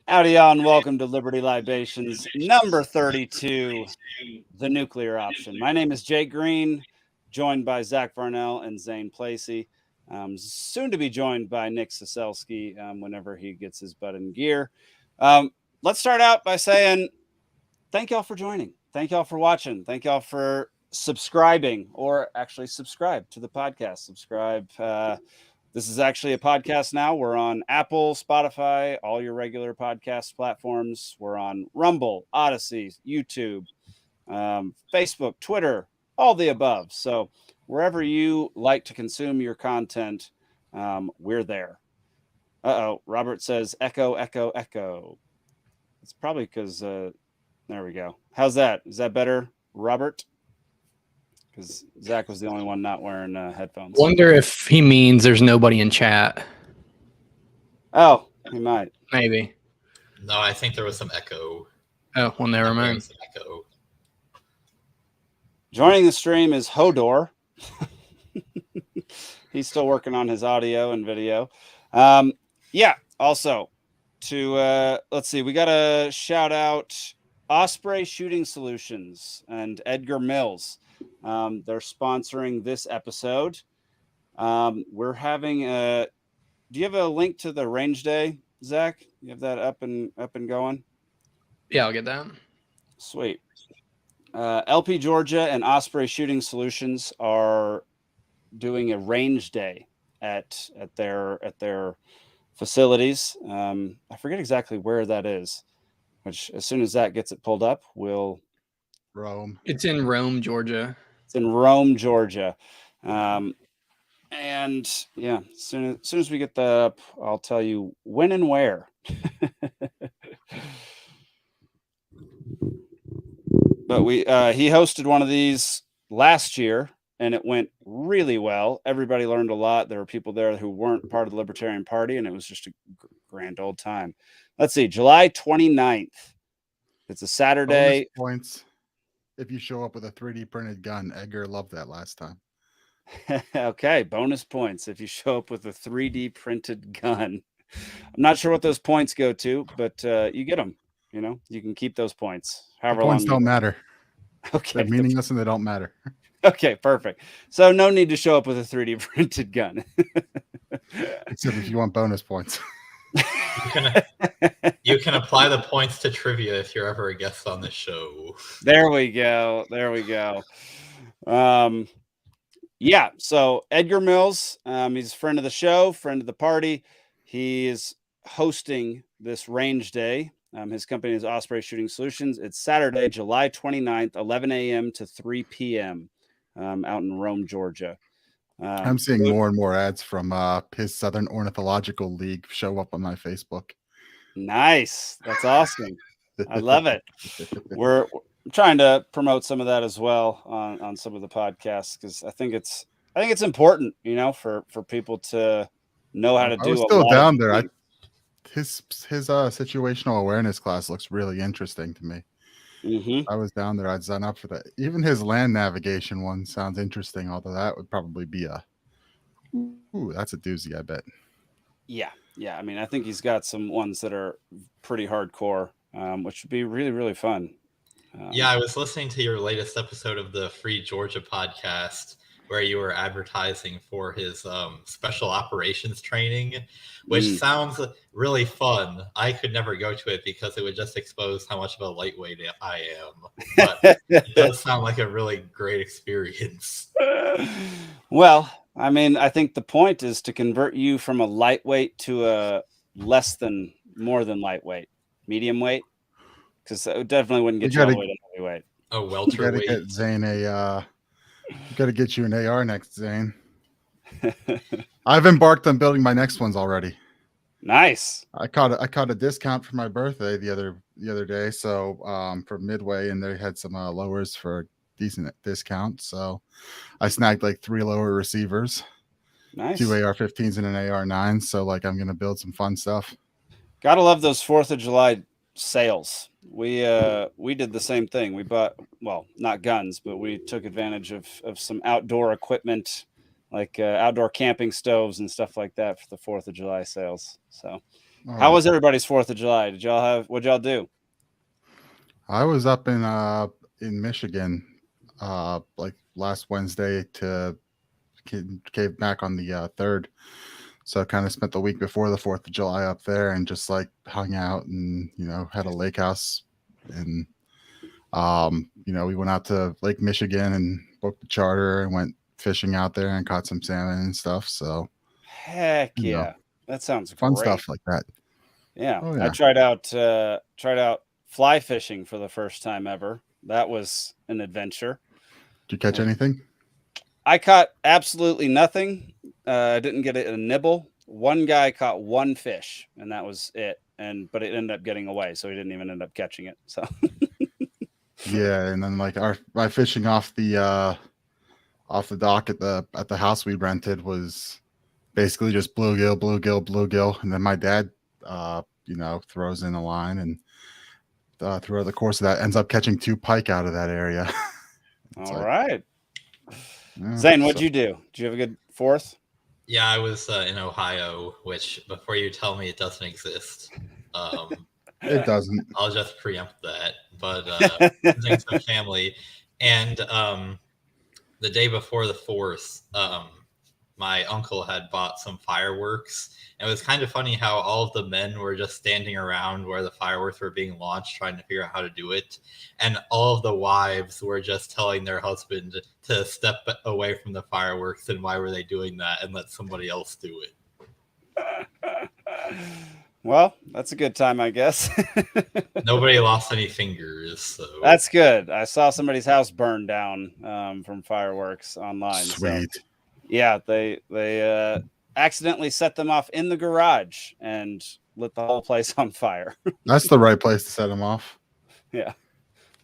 Howdy, y'all, and welcome to Liberty Libations, number 32, the nuclear option. My name is Jake Green, joined by Zach Varnell and Zane Placie. Soon to be joined by Nick Ciesieslki whenever he gets his butt in gear. Let's start out by saying thank y'all for joining. Thank y'all for watching. Thank y'all for subscribing, or actually subscribe to the podcast. Subscribe. This is actually a podcast now. We're on Apple, Spotify, all your regular podcast platforms. We're on Rumble, Odyssey, YouTube, Facebook, Twitter, all the above. So wherever you like to consume your content, we're there. Uh-oh, Robert says echo, echo, echo. It's probably because, there we go. How's that? Is that better, Robert? Because Zach was the only one not wearing headphones. Wonder if he means there's nobody in chat. Oh, he might. Maybe. No, I think there was some echo. Oh, well, never mind. Some echo. Joining the stream is Hodor. He's still working on his audio and video. Yeah, also, to, let's see, we got to shout out Osprey Shooting Solutions and Edgar Mills. They're sponsoring this episode. We're having do you have a link to the range day, Zach? You have that up and going? Yeah, I'll get that. Sweet. LP Georgia and Osprey Shooting Solutions are doing a range day at their facilities. I forget exactly where that is, which as soon as Zach gets it pulled up, we'll Rome. It's in Rome, Georgia. It's in Rome, Georgia. And yeah, as soon as we get that up, I'll tell you when and where. But he hosted one of these last year, and it went really well. Everybody learned a lot. There were people there who weren't part of the Libertarian Party, and it was just a grand old time. Let's see, July 29th. It's a Saturday. Bonus points if you show up with a 3D printed gun. Edgar loved that last time. Okay, bonus points if you show up with a 3D printed gun. I'm not sure what those points go to, but you get them. You know, you can keep those points. However, the points don't matter. Okay, they're meaningless and they don't matter. Okay, perfect. So no need to show up with a 3D printed gun. Except if you want bonus points. You can apply the points to trivia if you're ever a guest on the show. There we go. Yeah, so Edgar Mills, he's a friend of the show, friend of the party. He is hosting this range day. His company is Osprey Shooting Solutions. It's Saturday, July 29th, 11 a.m. to 3 p.m. Out in Rome, Georgia. I'm seeing more and more ads from his Southern Ornithological League show up on my Facebook. Nice. That's awesome. I love it. We're trying to promote some of that as well on some of the podcasts, because I think it's important, you know, for people to know how to do. I was still down there. His situational awareness class looks really interesting to me. Mm-hmm. I was down there. I'd sign up for that. Even his land navigation one sounds interesting, although that would probably be that's a doozy, I bet. Yeah. I mean, I think he's got some ones that are pretty hardcore, which would be really, really fun. Yeah, I was listening to your latest episode of the Free Georgia podcast where you were advertising for his special operations training, which sounds really fun. I could never go to it because it would just expose how much of a lightweight I am. But it does sound like a really great experience. Well, I mean, I think the point is to convert you from a lightweight to a more than lightweight, medium weight, because it definitely wouldn't get you all the way to heavyweight. Oh, welterweight. You gotta get Zane got to get you an AR next, Zane. I've embarked on building my next ones already. Nice. I caught a discount for my birthday the other day, so for Midway, and they had some lowers for a decent discount. So I snagged like 3 lower receivers, nice, 2 AR-15s and an AR-9. So like I'm gonna build some fun stuff. Gotta love those 4th of July sales. We did the same thing. We bought, well, not guns, but we took advantage of some outdoor equipment, like outdoor camping stoves and stuff like that for the 4th of July sales. So How was everybody's 4th of July? What'd y'all do? I was up in Michigan, like last Wednesday came back on the 3rd. So I kind of spent the week before the 4th of July up there and just like hung out and, had a lake house. And, we went out to Lake Michigan and booked the charter and went fishing out there and caught some salmon and stuff. So Heck yeah. That sounds fun great. stuff like that. Yeah. Oh, yeah. I tried out fly fishing for the first time ever. That was an adventure. Did you catch anything? I caught absolutely nothing. I didn't get a nibble. One guy caught one fish, and that was it. But it ended up getting away, so he didn't even end up catching it. So yeah, and then like my fishing off the dock at the house we rented was basically just bluegill, and then my dad throws in a line and throughout the course of that ends up catching 2 pike out of that area. All right. Yeah, Zane, what'd you do? Did you have a good 4th? Yeah, I was in Ohio, which before you tell me it doesn't exist, it doesn't. I'll just preempt that. But visiting some family, and the day before the 4th, my uncle had bought some fireworks. And it was kind of funny how all of the men were just standing around where the fireworks were being launched, trying to figure out how to do it. And all of the wives were just telling their husband to step away from the fireworks and why were they doing that and let somebody else do it. Well, that's a good time, I guess. Nobody lost any fingers. So. That's good. I saw somebody's house burn down from fireworks online. Sweet. So. Yeah, they accidentally set them off in the garage and lit the whole place on fire. That's the right place to set them off. Yeah,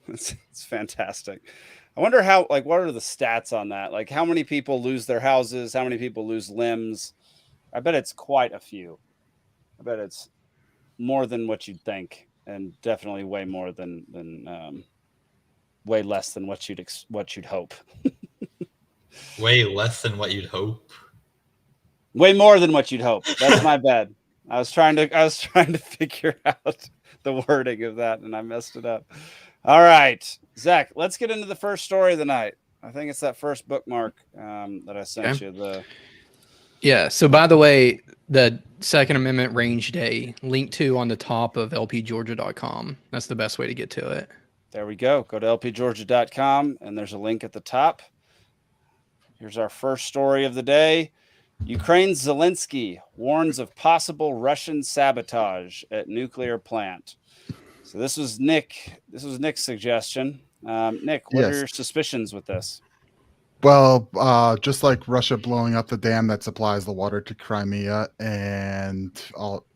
it's fantastic. I wonder what are the stats on that? Like how many people lose their houses? How many people lose limbs? I bet it's quite a few. I bet it's more than what you'd think, and definitely way more than way less than what you'd hope. Way less than what you'd hope. Way more than what you'd hope. That's my bad. I was trying to figure out the wording of that, and I messed it up. All right, Zach, let's get into the first story of the night. I think it's that first bookmark that I sent you. Yeah. So by the way, the Second Amendment Range Day link to on the top of lpgeorgia.com. That's the best way to get to it. There we go. Go to lpgeorgia.com, and there's a link at the top. Here's our first story of the day. Ukraine's Zelensky warns of possible Russian sabotage at nuclear plant. So this was Nick's suggestion. Nick, what are your suspicions with this? Well, just like Russia blowing up the dam that supplies the water to Crimea and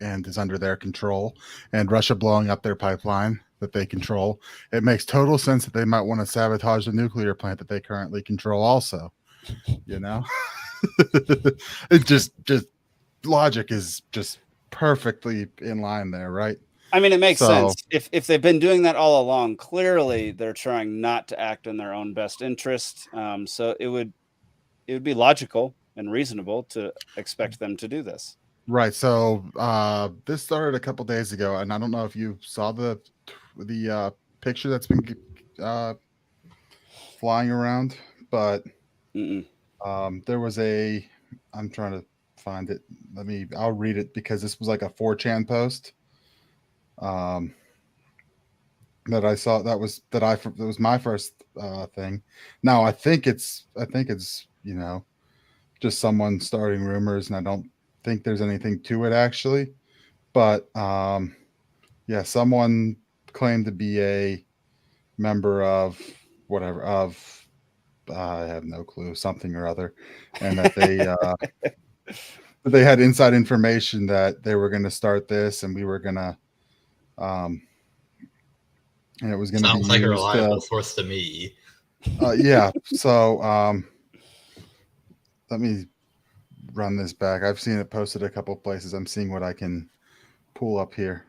is under their control, and Russia blowing up their pipeline that they control, it makes total sense that they might want to sabotage the nuclear plant that they currently control also. It just logic is just perfectly in line there, right? I mean, it makes sense. If they've been doing that all along, clearly they're trying not to act in their own best interest. So it would be logical and reasonable to expect them to do this. Right. So this started a couple days ago, and I don't know if you saw the picture that's been flying around, but there was I'm trying to find it. I'll read it because this was like a 4chan post that I saw. That was my first thing. Now I think it's just someone starting rumors, and I don't think there's anything to it actually. But someone claimed to be a member of whatever I have no clue, something or other, and that they had inside information that they were going to start this, and we were going to, and it was going to be sounds like a reliable source to me. Yeah. So let me run this back. I've seen it posted a couple places. I'm seeing what I can pull up here.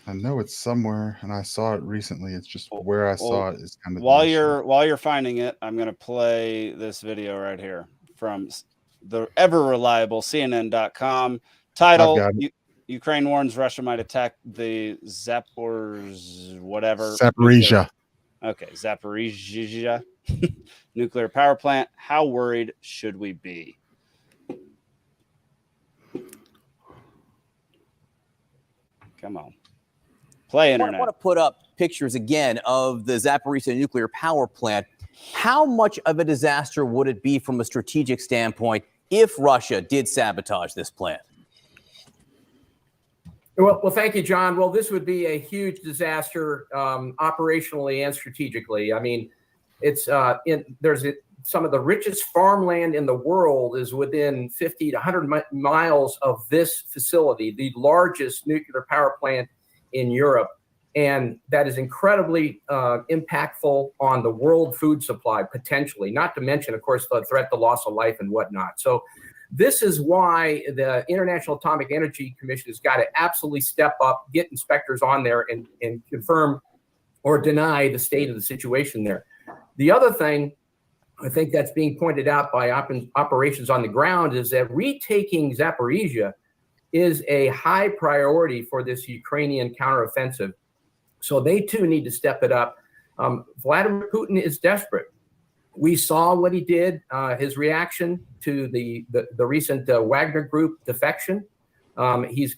I know it's somewhere, and I saw it recently. It's just where I saw it is kind of while you're finding it. I'm going to play this video right here from the ever reliable CNN.com. I've Title: got it. Ukraine warns Russia might attack the Zaporizhzhia nuclear power plant. How worried should we be? Come on. Play internet. I want to put up pictures again of the Zaporizhzhia nuclear power plant. How much of a disaster would it be from a strategic standpoint if Russia did sabotage this plant? Well, thank you, John. Well, this would be a huge disaster operationally and strategically. I mean, it's some of the richest farmland in the world is within 50 to 100 miles of this facility, the largest nuclear power plant in Europe. And that is incredibly impactful on the world food supply, potentially, not to mention, of course, the threat to loss of life and whatnot. So this is why the International Atomic Energy Commission has got to absolutely step up, get inspectors on there and confirm or deny the state of the situation there. The other thing I think that's being pointed out by operations on the ground is that retaking Zaporizhzhia is a high priority for this Ukrainian counteroffensive. So they too need to step it up. Vladimir Putin is desperate. We saw what he did, his reaction to the recent Wagner Group defection. He's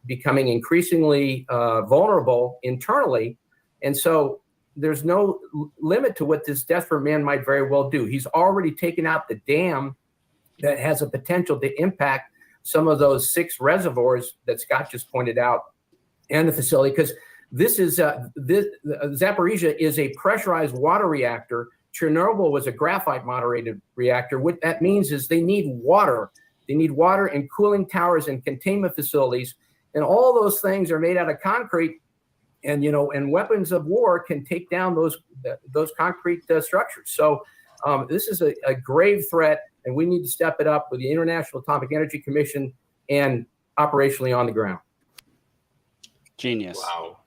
becoming increasingly vulnerable internally. And so there's no limit to what this desperate man might very well do. He's already taken out the dam that has a potential to impact some of those 6 reservoirs that Scott just pointed out and the facility, because this is Zaporizhzhia is a pressurized water reactor. Chernobyl was a graphite moderated reactor. What that means is they need water. They need water and cooling towers and containment facilities. And all those things are made out of concrete. And, and weapons of war can take down those concrete structures. So this is a grave threat, and we need to step it up with the International Atomic Energy Commission and operationally on the ground. Genius. Wow.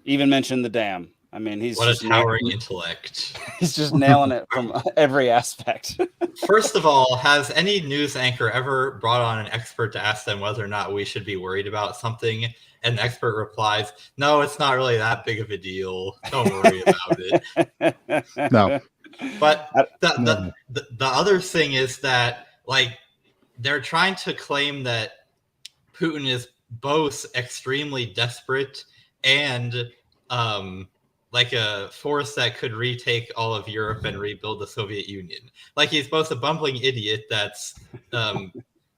Even mentioned the dam. I mean, he's what a towering intellect. He's just nailing it from every aspect. First of all, has any news anchor ever brought on an expert to ask them whether or not we should be worried about something? And the expert replies, "No, it's not really that big of a deal. Don't worry about it." No. But the other thing is that, like, they're trying to claim that Putin is both extremely desperate and like a force that could retake all of Europe and rebuild the Soviet Union. Like, he's both a bumbling idiot that's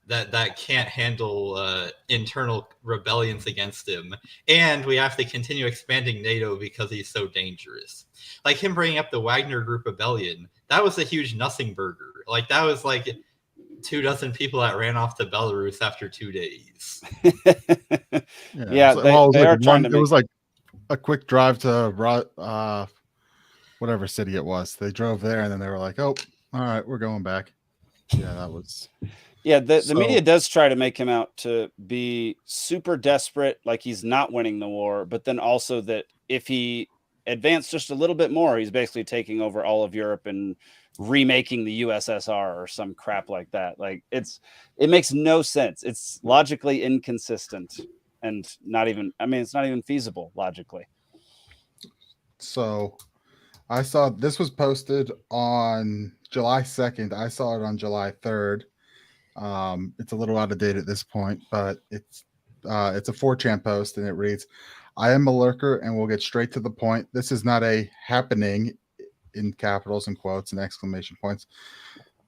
that can't handle internal rebellions against him, and we have to continue expanding NATO because he's so dangerous. Like, him bringing up the Wagner Group rebellion, that was a huge nothing burger. Like, that was like 24 people that ran off to Belarus after 2 days. Yeah, they are trying to make... It was like a quick drive to whatever city it was. They drove there and then they were like, "Oh, all right, we're going back." Yeah, that was... Yeah, the media does try to make him out to be super desperate, like he's not winning the war, but then also that if he advanced just a little bit more, he's basically taking over all of Europe and remaking the USSR or some crap like that. Like, it makes no sense. It's logically inconsistent and it's not even feasible logically. So I saw this was posted on July 2nd. I saw it on July 3rd. It's a little out of date at this point, but it's a 4chan post, and it reads, "I am a lurker and will get straight to the point. This is not a happening," in capitals and quotes and exclamation points,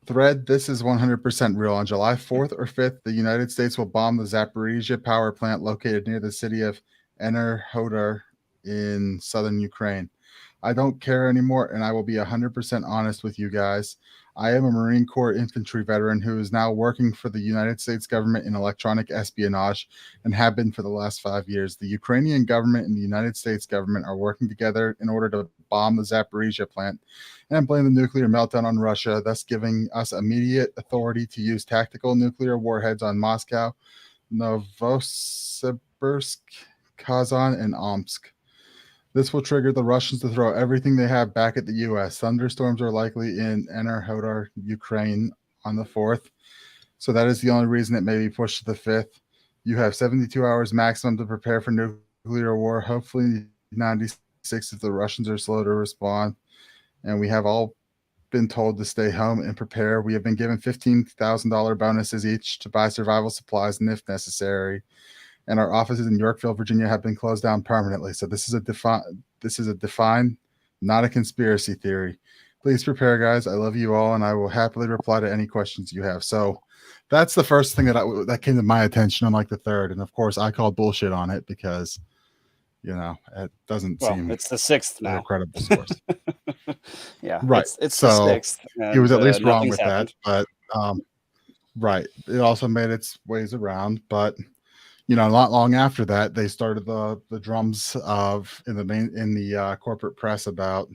"thread. This is 100% real. On July 4th or 5th, the United States will bomb the Zaporizhzhia power plant located near the city of Enerhodar in southern Ukraine. I don't care anymore, and I will be 100% honest with you guys. I am a Marine Corps infantry veteran who is now working for the United States government in electronic espionage and have been for the last 5 years. The Ukrainian government and the United States government are working together in order to bomb the Zaporizhzhia plant and blame the nuclear meltdown on Russia, thus giving us immediate authority to use tactical nuclear warheads on Moscow, Novosibirsk, Kazan, and Omsk. This will trigger the Russians to throw everything they have back at the U.S. Thunderstorms are likely in Enerhodar, Ukraine on the 4th. So that is the only reason it may be pushed to the 5th. You have 72 hours maximum to prepare for nuclear war. Hopefully 96 if the Russians are slow to respond. And we have all been told to stay home and prepare. We have been given $15,000 bonuses each to buy survival supplies and if necessary. And our offices in Yorkville, Virginia have been closed down permanently. So this is a defined, not a conspiracy theory. Please prepare, guys. I love you all, and I will happily reply to any questions you have. So that's the first thing that came to my attention on like the 3rd. And of course I called bullshit on it because, it doesn't seem it's the 6th now. a credible source. Yeah. Right. It's so the 6th. he was at least wrong with happened. that, but right. It also made its ways around, but not long after that, they started the drums in the corporate press about,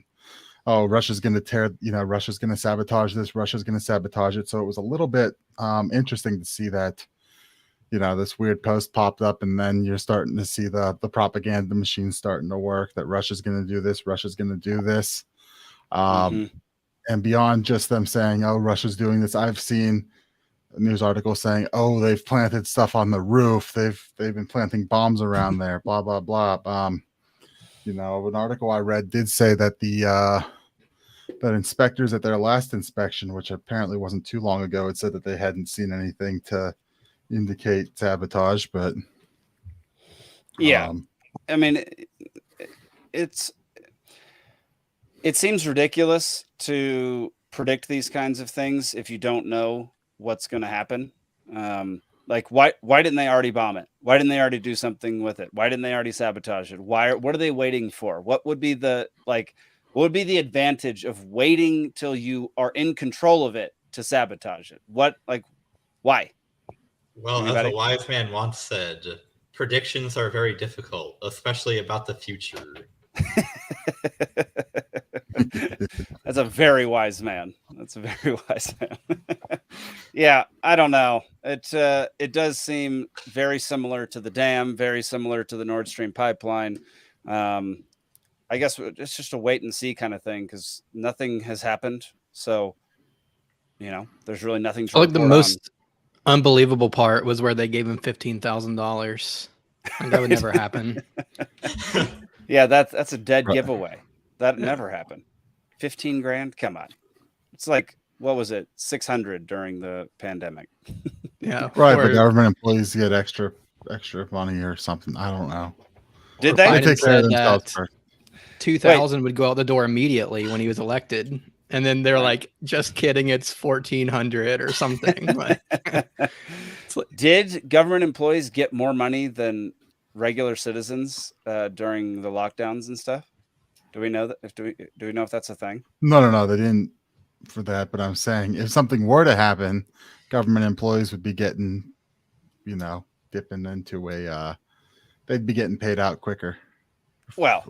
oh, Russia's going to Russia's going to sabotage this, Russia's going to sabotage it. So it was a little bit interesting to see that, this weird post popped up, and then you're starting to see the propaganda machine starting to work, that Russia's going to do this, Russia's going to do this. And beyond just them saying, oh, Russia's doing this, I've seen a news article saying, oh, they've planted stuff on the roof. They've been planting bombs around there, blah, blah, blah. An article I read did say that that inspectors at their last inspection, which apparently wasn't too long ago, it said that they hadn't seen anything to indicate sabotage, but yeah. I mean, it seems ridiculous to predict these kinds of things if you don't know what's going to happen. Like why didn't they already bomb it? Why didn't they already do something with it? Why didn't they already sabotage it? What are they waiting for? What would be the advantage of waiting till you are in control of it to sabotage it? Why? Well, as a wise man once said, predictions are very difficult, especially about the future. That's a very wise man. Yeah, I don't know. It does seem very similar to the dam, very similar to the Nord Stream pipeline. I guess it's just a wait and see kind of thing because nothing has happened. So, there's really nothing to report the most unbelievable part was where they gave him $15,000. That would never happen. Yeah, that's a dead giveaway. That never happened. 15 grand? Come on. It's like, what was it? 600 during the pandemic. Yeah. Right, but government employees get extra money or something. I don't know. Did they? They take care of themselves first. 2,000 would go out the door immediately when he was elected. And then they're like, just kidding, it's 1,400 or something. Did government employees get more money than regular citizens during the lockdowns and stuff? Do we know that? Do we know if that's a thing? No, they didn't for that. But I'm saying if something were to happen, government employees would be getting, dipping into they'd be getting paid out quicker. Well,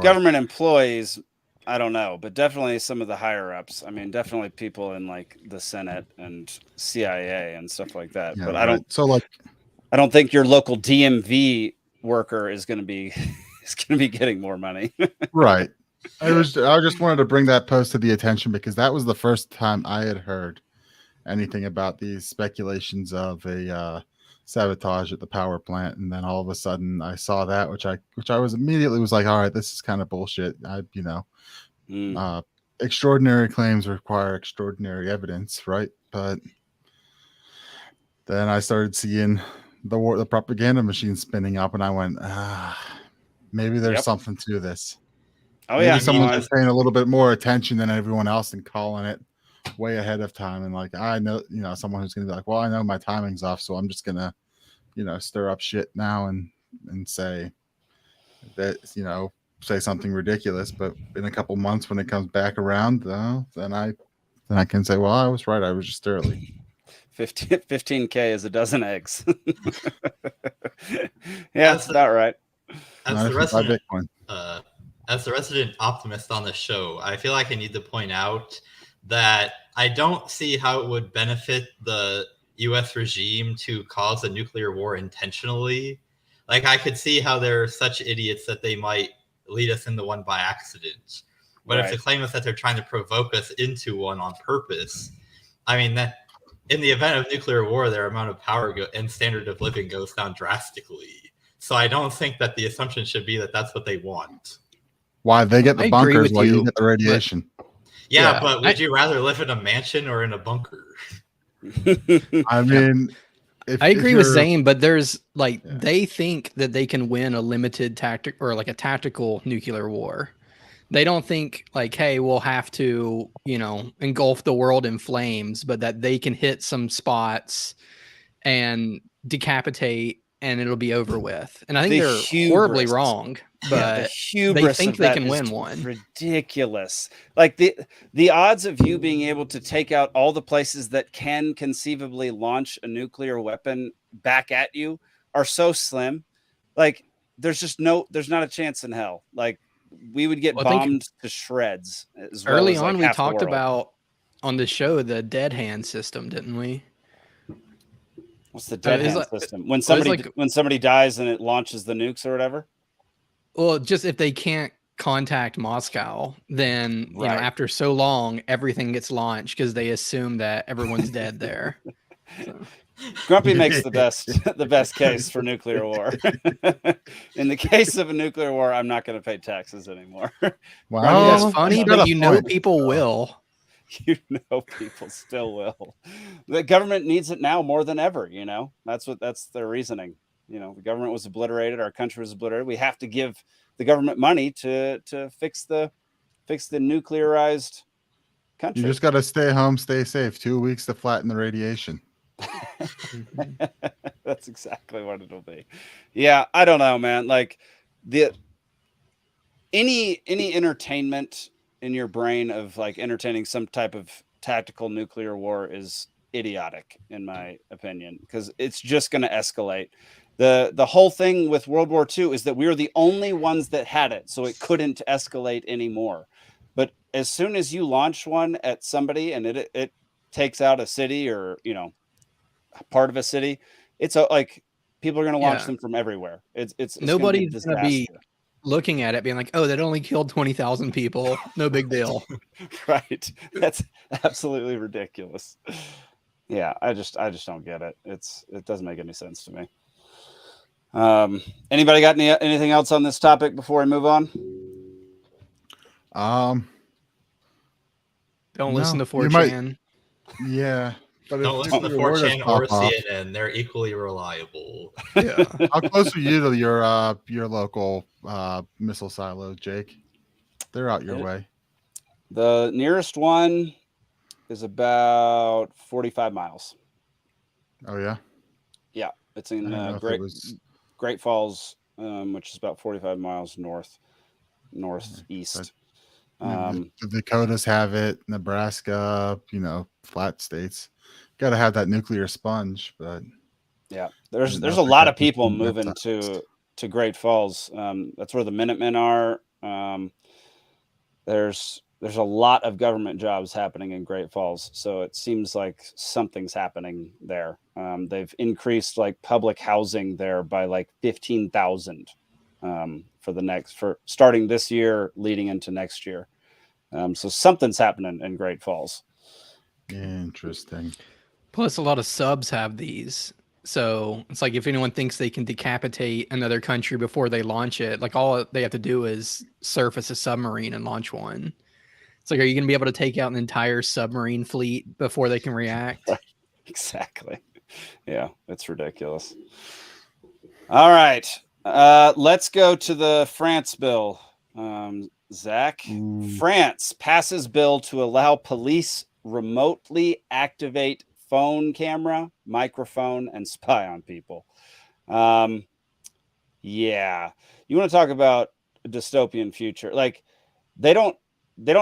government employees, I don't know, but definitely some of the higher ups. I mean, definitely people in like the Senate and CIA and stuff like that. Yeah, but right. I don't think your local DMV worker is going to be getting more money. Right. I just wanted to bring that post to the attention because that was the first time I had heard anything about these speculations of a sabotage at the power plant, and then all of a sudden I saw that, which I was immediately was like, all right, this is kind of bullshit. Extraordinary claims require extraordinary evidence, right? But then I started seeing the propaganda machine spinning up, and I went, maybe there's something to this. Oh, maybe yeah, someone's paying a little bit more attention than everyone else and calling it way ahead of time. And like, I know, someone who's going to be like, well, I know my timing's off, so I'm just going to, stir up shit now and say that, say something ridiculous. But in a couple months when it comes back around, then I can say, well, I was right. I was just early. 15K is a dozen eggs. Yeah, that's about right. As the resident optimist on the show, I feel like I need to point out that I don't see how it would benefit the U.S. regime to cause a nuclear war intentionally. Like, I could see how they're such idiots that they might lead us into one by accident. But if the claim is that they're trying to provoke us into one on purpose, I mean, that in the event of nuclear war, their amount of power and standard of living goes down drastically. So I don't think that the assumption should be that that's what they want. Why they get the I agree bunkers with while you you, get the radiation? Yeah, Yeah, but would you rather live in a mansion or in a bunker? I mean, if, I agree with you're- Zane, but there's like Yeah. they think that they can win a limited tactic or like a tactical nuclear war. They don't think like, hey, we'll have to, engulf the world in flames, but that they can hit some spots and decapitate and it'll be over with. And I think The they're horribly hubris. wrong, The but they hubris think of they that can is win one. ridiculous. Like the odds of you being able to take out all the places that can conceivably launch a nuclear weapon back at you are so slim. Like there's not a chance in hell. Like we would get Well, I think bombed to shreds. As well early as, on, like, we half the talked world. about on the show the dead hand system, didn't we? What's the dead it's hand like- system? When it's somebody dies and it launches the nukes or whatever. Well, just if they can't contact Moscow, then Right. after so long, everything gets launched because they assume that everyone's dead there. So, Grumpy makes the best case for nuclear war. In the case of a nuclear war, I'm not going to pay taxes anymore. well, that's funny, you got but a you know point. people will. People still will. The government needs it now more than ever. That's their reasoning. The government was obliterated. Our country was obliterated. We have to give the government money to fix the nuclearized country. You just got to stay home, stay safe. 2 weeks to flatten the radiation. That's exactly what it'll be. Yeah, I don't know, man. Like any entertainment in your brain of like entertaining some type of tactical nuclear war is idiotic, in my opinion, because it's just going to escalate. The whole thing with World War II is that we were the only ones that had it, so it couldn't escalate anymore. But as soon as you launch one at somebody and it takes out a city or part of a city, it's like people are going to launch them from everywhere. It's Nobody's going to be looking at it being like, oh, that only killed 20,000 people. No big deal. Right. That's absolutely ridiculous. Yeah, I just don't get it. It doesn't make any sense to me. Anybody got anything else on this topic before we move on? Don't listen to you might- 4chan. Yeah. But Don't listen to your word 4chan is or pop off, CNN. They're equally reliable. Yeah. how close are you to your local missile silo, Jake? They're out your way. The nearest one is about 45 miles. Oh yeah. Yeah, it's in I don't know if it was- Great Falls, which is about 45 miles northeast. The Dakotas have it, Nebraska, flat states. Got to have that nuclear sponge, but yeah, there's know a if lot they of people got moving baptized. to Great Falls. That's where the Minutemen are. There's a lot of government jobs happening in Great Falls, so it seems like something's happening there. They've increased like public housing there by like 15,000 for starting this year, leading into next year. So something's happening in Great Falls. Interesting. Plus, a lot of subs have these. So it's like if anyone thinks they can decapitate another country before they launch it, like all they have to do is surface a submarine and launch one. It's like, are you going to be able to take out an entire submarine fleet before they can react? Exactly. Yeah, it's ridiculous. All right. Let's go to the France bill. Zach, France passes bill to allow police remotely activate phone camera, microphone, and spy on people. Yeah. You want to talk about a dystopian future? Like they don't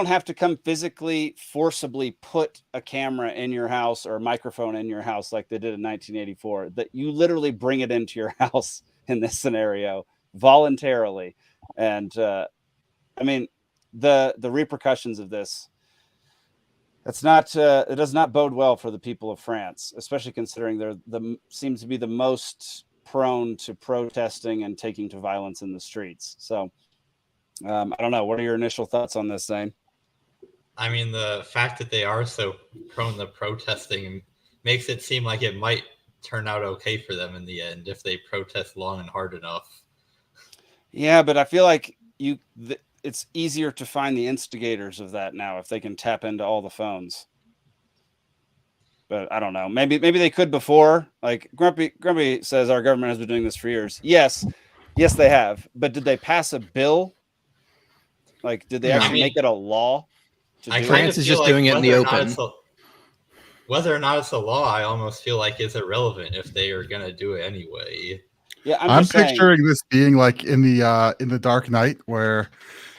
have to come physically forcibly put a camera in your house or a microphone in your house like they did in 1984. That you literally bring it into your house in this scenario voluntarily. And I mean, the repercussions of this, it does not bode well for the people of France, especially considering they're seems to be the most prone to protesting and taking to violence in the streets. So I don't know. What are your initial thoughts on this, Zane? I mean, the fact that they are so prone to protesting makes it seem like it might turn out okay for them in the end if they protest long and hard enough. Yeah, but I feel like it's easier to find the instigators of that now if they can tap into all the phones. But I don't know. Maybe they could before. Like Grumpy says, our government has been doing this for years. Yes, they have. But did they pass a bill? Like, did they actually make it a law? France is just doing it in the open. Whether or not it's a law, I almost feel like is irrelevant if they are going to do it anyway. Yeah, I'm picturing this being like in the Dark Knight, where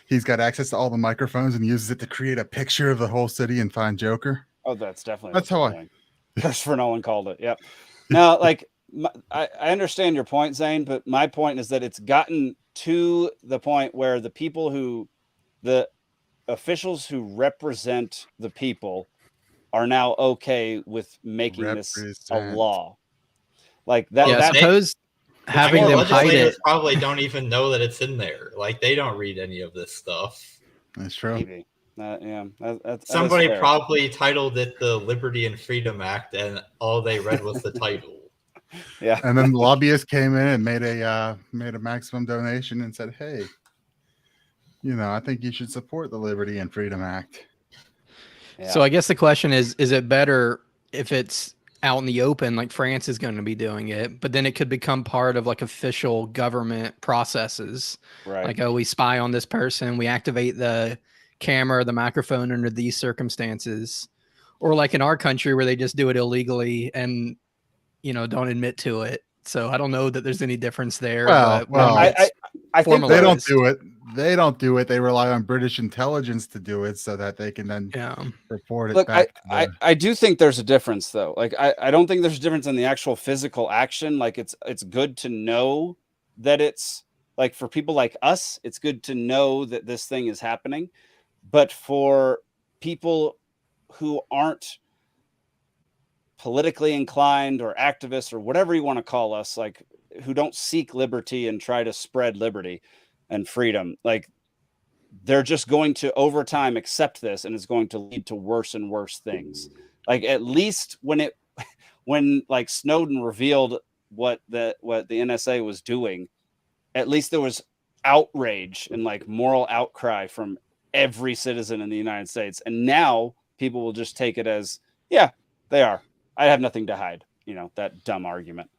he's got access to all the microphones and uses it to create a picture of the whole city and find Joker. Oh, that's definitely that's how Christopher Nolan called it. Yep. Now, like, I understand your point, Zane, but my point is that it's gotten to the point where the officials who represent the people are now okay with making this a law. Like that. Yeah, that suppose having them hide it. Probably don't even know that it's in there. Like, they don't read any of this stuff. That's true. Maybe. Somebody probably titled it the Liberty and Freedom Act, and all they read was the title. Yeah. And then the lobbyists came in and made a maximum donation and said, "Hey, I think you should support the Liberty and Freedom Act." Yeah. So I guess the question is it better if it's out in the open, like France is going to be doing it, but then it could become part of like official government processes. Right. Like, oh, we spy on this person, we activate the camera, the microphone under these circumstances, or like in our country where they just do it illegally and don't admit to it. So I don't know that there's any difference there. Well, I think they don't do it. They don't do it. They rely on British intelligence to do it so that they can then report it. Look, back. I do think there's a difference though. Like I don't think there's a difference in the actual physical action. Like it's good to know that it's like, for people like us, it's good to know that this thing is happening. But for people who aren't politically inclined or activists or whatever you want to call us, like who don't seek liberty and try to spread liberty and freedom, like they're just going to over time accept this, and it's going to lead to worse and worse things. Like, at least when like Snowden revealed what the NSA was doing, at least there was outrage and like moral outcry from every citizen in the United States. And now people will just take it as, yeah, they are. I have nothing to hide. That dumb argument.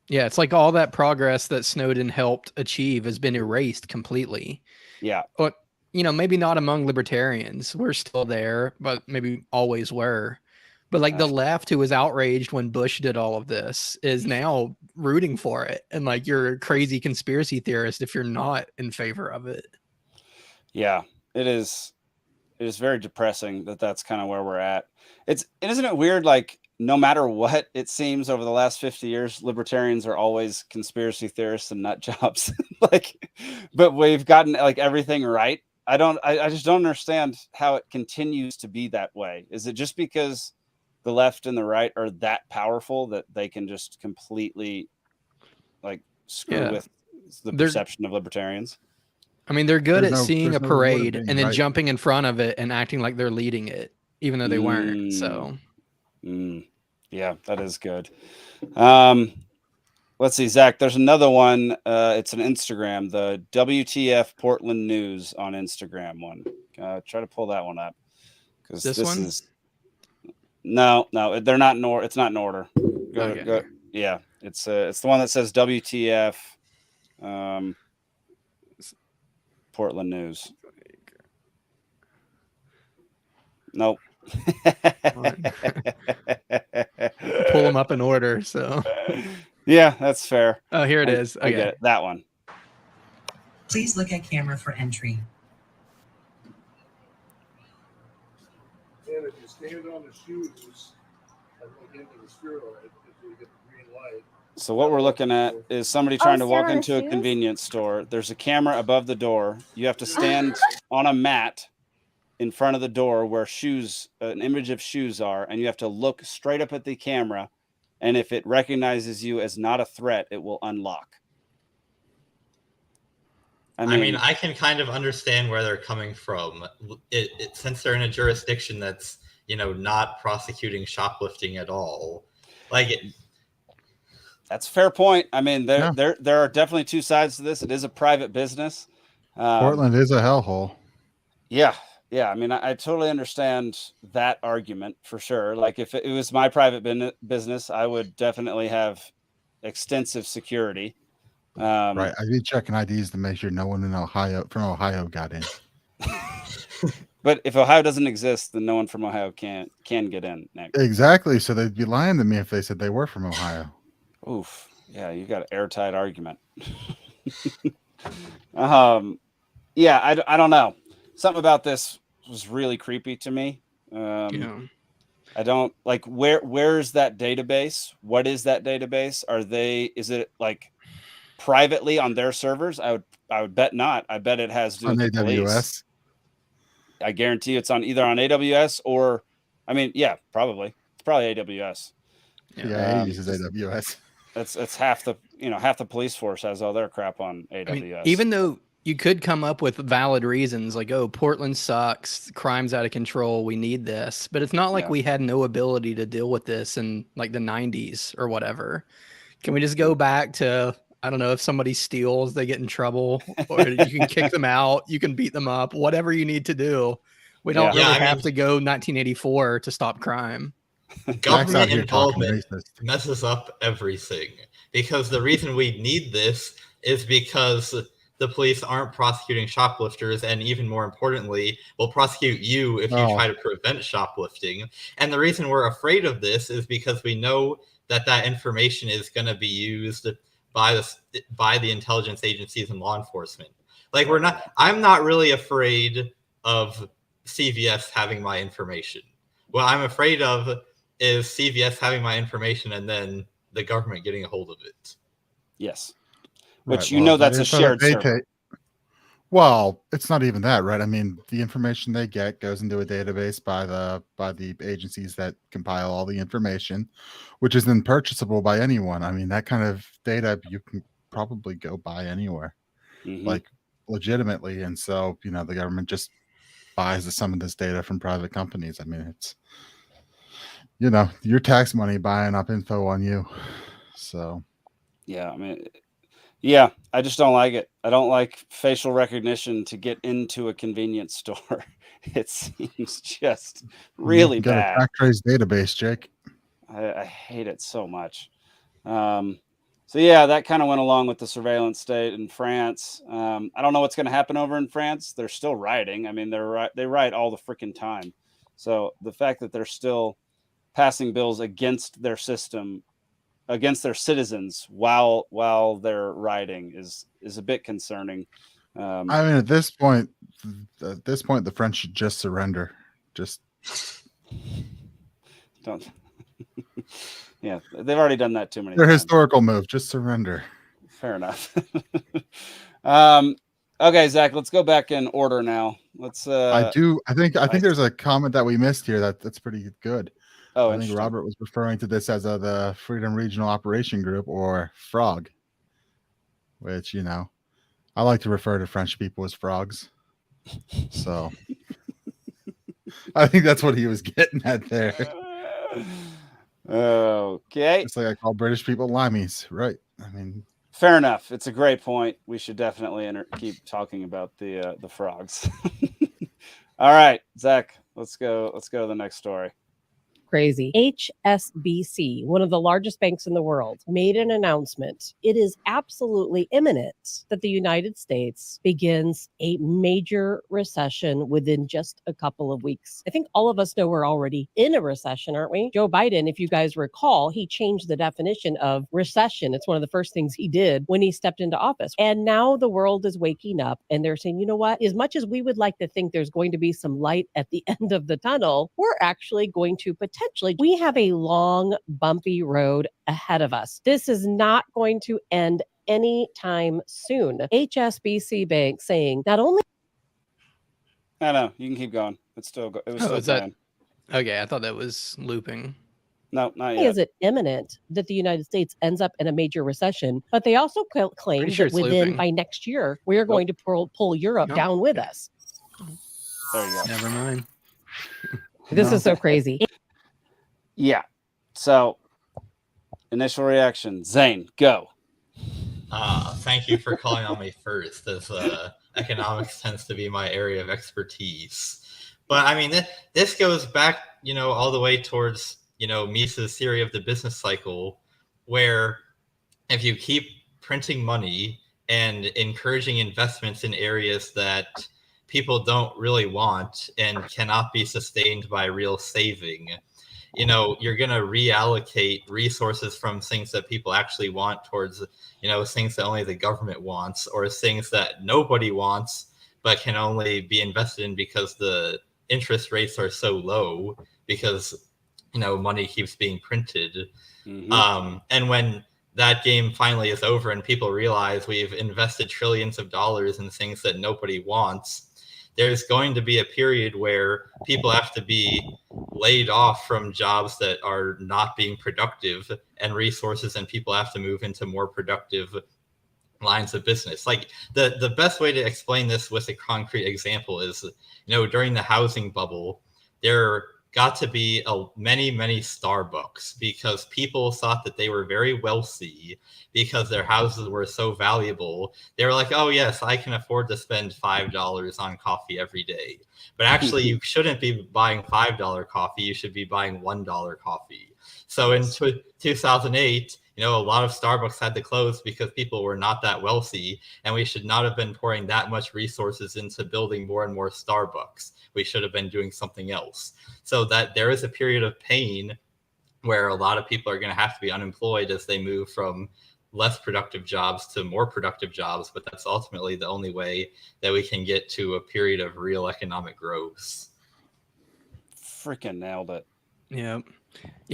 Yeah, it's like all that progress that Snowden helped achieve has been erased completely. Yeah. But, maybe not among libertarians. We're still there, but maybe always were. But like the left, who was outraged when Bush did all of this, is now rooting for it. And like, you're a crazy conspiracy theorist if you're not in favor of it. Yeah, it is. It is very depressing that that's kind of where we're at. Isn't it weird? Like, no matter what, it seems over the last 50 years, libertarians are always conspiracy theorists and nut jobs. But we've gotten like everything right. I just don't understand how it continues to be that way. Is it just because the left and the right are that powerful that they can just completely like screw with the perception of libertarians? I mean, they're good at seeing a parade and then jumping in front of it and acting like they're leading it, even though they weren't. So, yeah, that is good. Let's see, Zach, there's another one. It's an Instagram, the WTF Portland News on Instagram one. Try to pull that one up. Because this one is no, they're not in order. It's not in order. Go. Yeah, it's the one that says WTF Portland News. Nope. Pull them up in order. So yeah, that's fair. Oh, here it is. Okay. I get it. That one. Please look at camera for entry. And if you stand on the shoes and look into the spheroid, if you get the green light. So what we're looking at is somebody trying to walk into a convenience store. There's a camera above the door. You have to stand on a mat in front of the door where shoes, an image of shoes are, and you have to look straight up at the camera. And if it recognizes you as not a threat, it will unlock. I mean, I can kind of understand where they're coming from. Since they're in a jurisdiction that's not prosecuting shoplifting at all. That's a fair point. I mean, there are definitely two sides to this. It is a private business. Portland is a hellhole. Yeah. I mean, I totally understand that argument for sure. Like, if it was my private business, I would definitely have extensive security. Right. I'd be checking IDs to make sure no one from Ohio got in. But if Ohio doesn't exist, then no one from Ohio can get in. Nick. Exactly. So they'd be lying to me if they said they were from Ohio. Oof. Yeah, you got an airtight argument. Yeah, I don't know. Something about this was really creepy to me. I don't like where's that database? What is that database? Is it like privately on their servers? I would bet not. I bet it has to do On with the AWS. police. I guarantee it's on either on AWS or, I mean, yeah, probably. It's probably AWS. Yeah, he uses AWS. It's half the police force has all their crap on AWS. I mean, even though you could come up with valid reasons like, oh, Portland sucks, crime's out of control, we need this, but it's not like we had no ability to deal with this in like the 90s or whatever. Can we just go back to, I don't know, if somebody steals, they get in trouble, or you can kick them out, you can beat them up, whatever you need to do. We don't really have to go 1984 to stop crime. Government involvement messes up everything, because the reason we need this is because the police aren't prosecuting shoplifters, and even more importantly, will prosecute you if you try to prevent shoplifting. And the reason we're afraid of this is because we know that information is going to be used by the intelligence agencies and law enforcement. Like, I'm not really afraid of CVS having my information. What I'm afraid of is CVS having my information and then the government getting a hold of it. Yes. Which that's a shared server. Well, it's not even that, right? I mean, the information they get goes into a database by the agencies that compile all the information, which is then purchasable by anyone. I mean, that kind of data you can probably go buy anywhere, like legitimately. And so, the government just buys some of this data from private companies. I mean, it's, your tax money buying up info on you. So, yeah, I mean, yeah, I just don't like it. I don't like facial recognition to get into a convenience store. It seems just really bad. Got a track trace database, Jake. I hate it so much. So yeah, that kind of went along with the surveillance state in France. I don't know what's going to happen over in France. They're still rioting. I mean, they riot all the freaking time. So the fact that they're still passing bills against their system, against their citizens while they're rioting is a bit concerning. I mean, at this point, the French should just surrender. Just don't. Yeah, they've already done that too many times. Their historical move, just surrender. Fair enough. Okay, Zach, let's go back in order now. Let's. I think there's a comment that we missed here that's pretty good. Oh, I think Robert was referring to this as the Freedom Regional Operation Group, or FROG, which, I like to refer to French people as frogs. So I think that's what he was getting at there. Okay. It's like I call British people limeys, right? I mean, fair enough. It's a great point. We should definitely keep talking about the frogs. All right, Zach, let's go to the next story. Crazy. HSBC, one of the largest banks in the world, made an announcement. It is absolutely imminent that the United States begins a major recession within just a couple of weeks. I think all of us know we're already in a recession, aren't we? Joe Biden, if you guys recall, he changed the definition of recession. It's one of the first things he did when he stepped into office. And now the world is waking up and they're saying, you know what? As much as we would like to think there's going to be some light at the end of the tunnel, we're actually going to we have a long, bumpy road ahead of us. This is not going to end anytime soon. HSBC Bank saying not only. I know, you can keep going. It was still going. Okay, I thought that was looping. No, not yet. Is it imminent that the United States ends up in a major recession? But they also claim that by next year, we are going to pull Europe down with us. There you go. Never mind. This is so crazy. Yeah. So, initial reaction, Zane, go. Thank you for calling on me first, as economics tends to be my area of expertise. But I mean, this goes back, all the way towards, Mises' theory of the business cycle, where if you keep printing money and encouraging investments in areas that people don't really want and cannot be sustained by real saving, you're going to reallocate resources from things that people actually want towards, things that only the government wants, or things that nobody wants, but can only be invested in because the interest rates are so low because, money keeps being printed. Mm-hmm. And when that game finally is over and people realize we've invested trillions of dollars in things that nobody wants, there's going to be a period where people have to be laid off from jobs that are not being productive, and resources and people have to move into more productive lines of business. Like the best way to explain this with a concrete example is, during the housing bubble, there got to be many Starbucks because people thought that they were very wealthy because their houses were so valuable. They were like, oh yes, I can afford to spend $5 on coffee every day. But actually, you shouldn't be buying $5 coffee. You should be buying $1 coffee. So in 2008, a lot of Starbucks had to close because people were not that wealthy, and we should not have been pouring that much resources into building more and more Starbucks. We should have been doing something else. So that there is a period of pain where a lot of people are going to have to be unemployed as they move from less productive jobs to more productive jobs. But that's ultimately the only way that we can get to a period of real economic growth. Freaking nailed it. Yeah.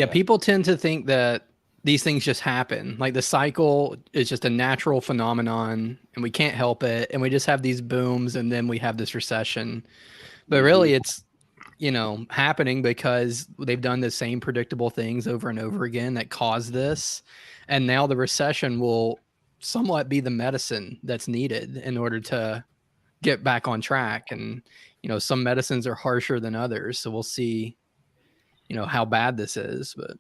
People tend to think that these things just happen. Like the cycle is just a natural phenomenon and we can't help it. And we just have these booms and then we have this recession. But really it's, happening because they've done the same predictable things over and over again that cause this. And now the recession will somewhat be the medicine that's needed in order to get back on track. And, some medicines are harsher than others. So we'll see, how bad this is, but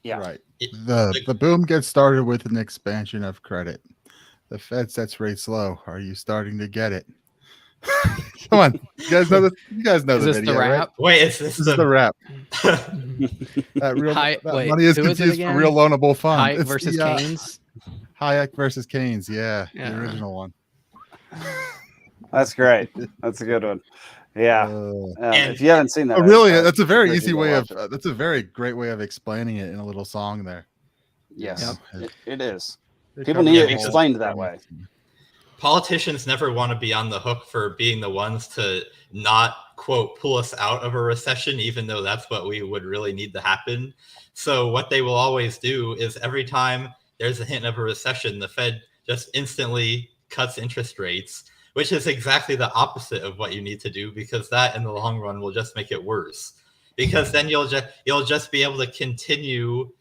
yeah. Right. The boom gets started with an expansion of credit. The Fed sets rates low. Are you starting to get it? Come on, you guys know this. You guys know is the this video, the rap? right? Wait, is this This is the rap. Wait, Money is who is it confused for again? real loanable fund. Hayek versus Keynes. Hayek versus Keynes. Yeah, Yeah. the original one. That's great. That's a good one. Yeah. And if you haven't seen that, Really, that's a very encourage easy you to way of. watch it. That's a very great way of explaining it in a little song there. Yes, it is. They People cover need the it whole explained that thing. way. Politicians never want to be on the hook for being the ones to not, quote, pull us out of a recession, even though that's what we would really need to happen. So what they will always do is every time there's a hint of a recession, the Fed just instantly cuts interest rates, which is exactly the opposite of what you need to do, because that in the long run will just make it worse. Because then you'll just be able to continue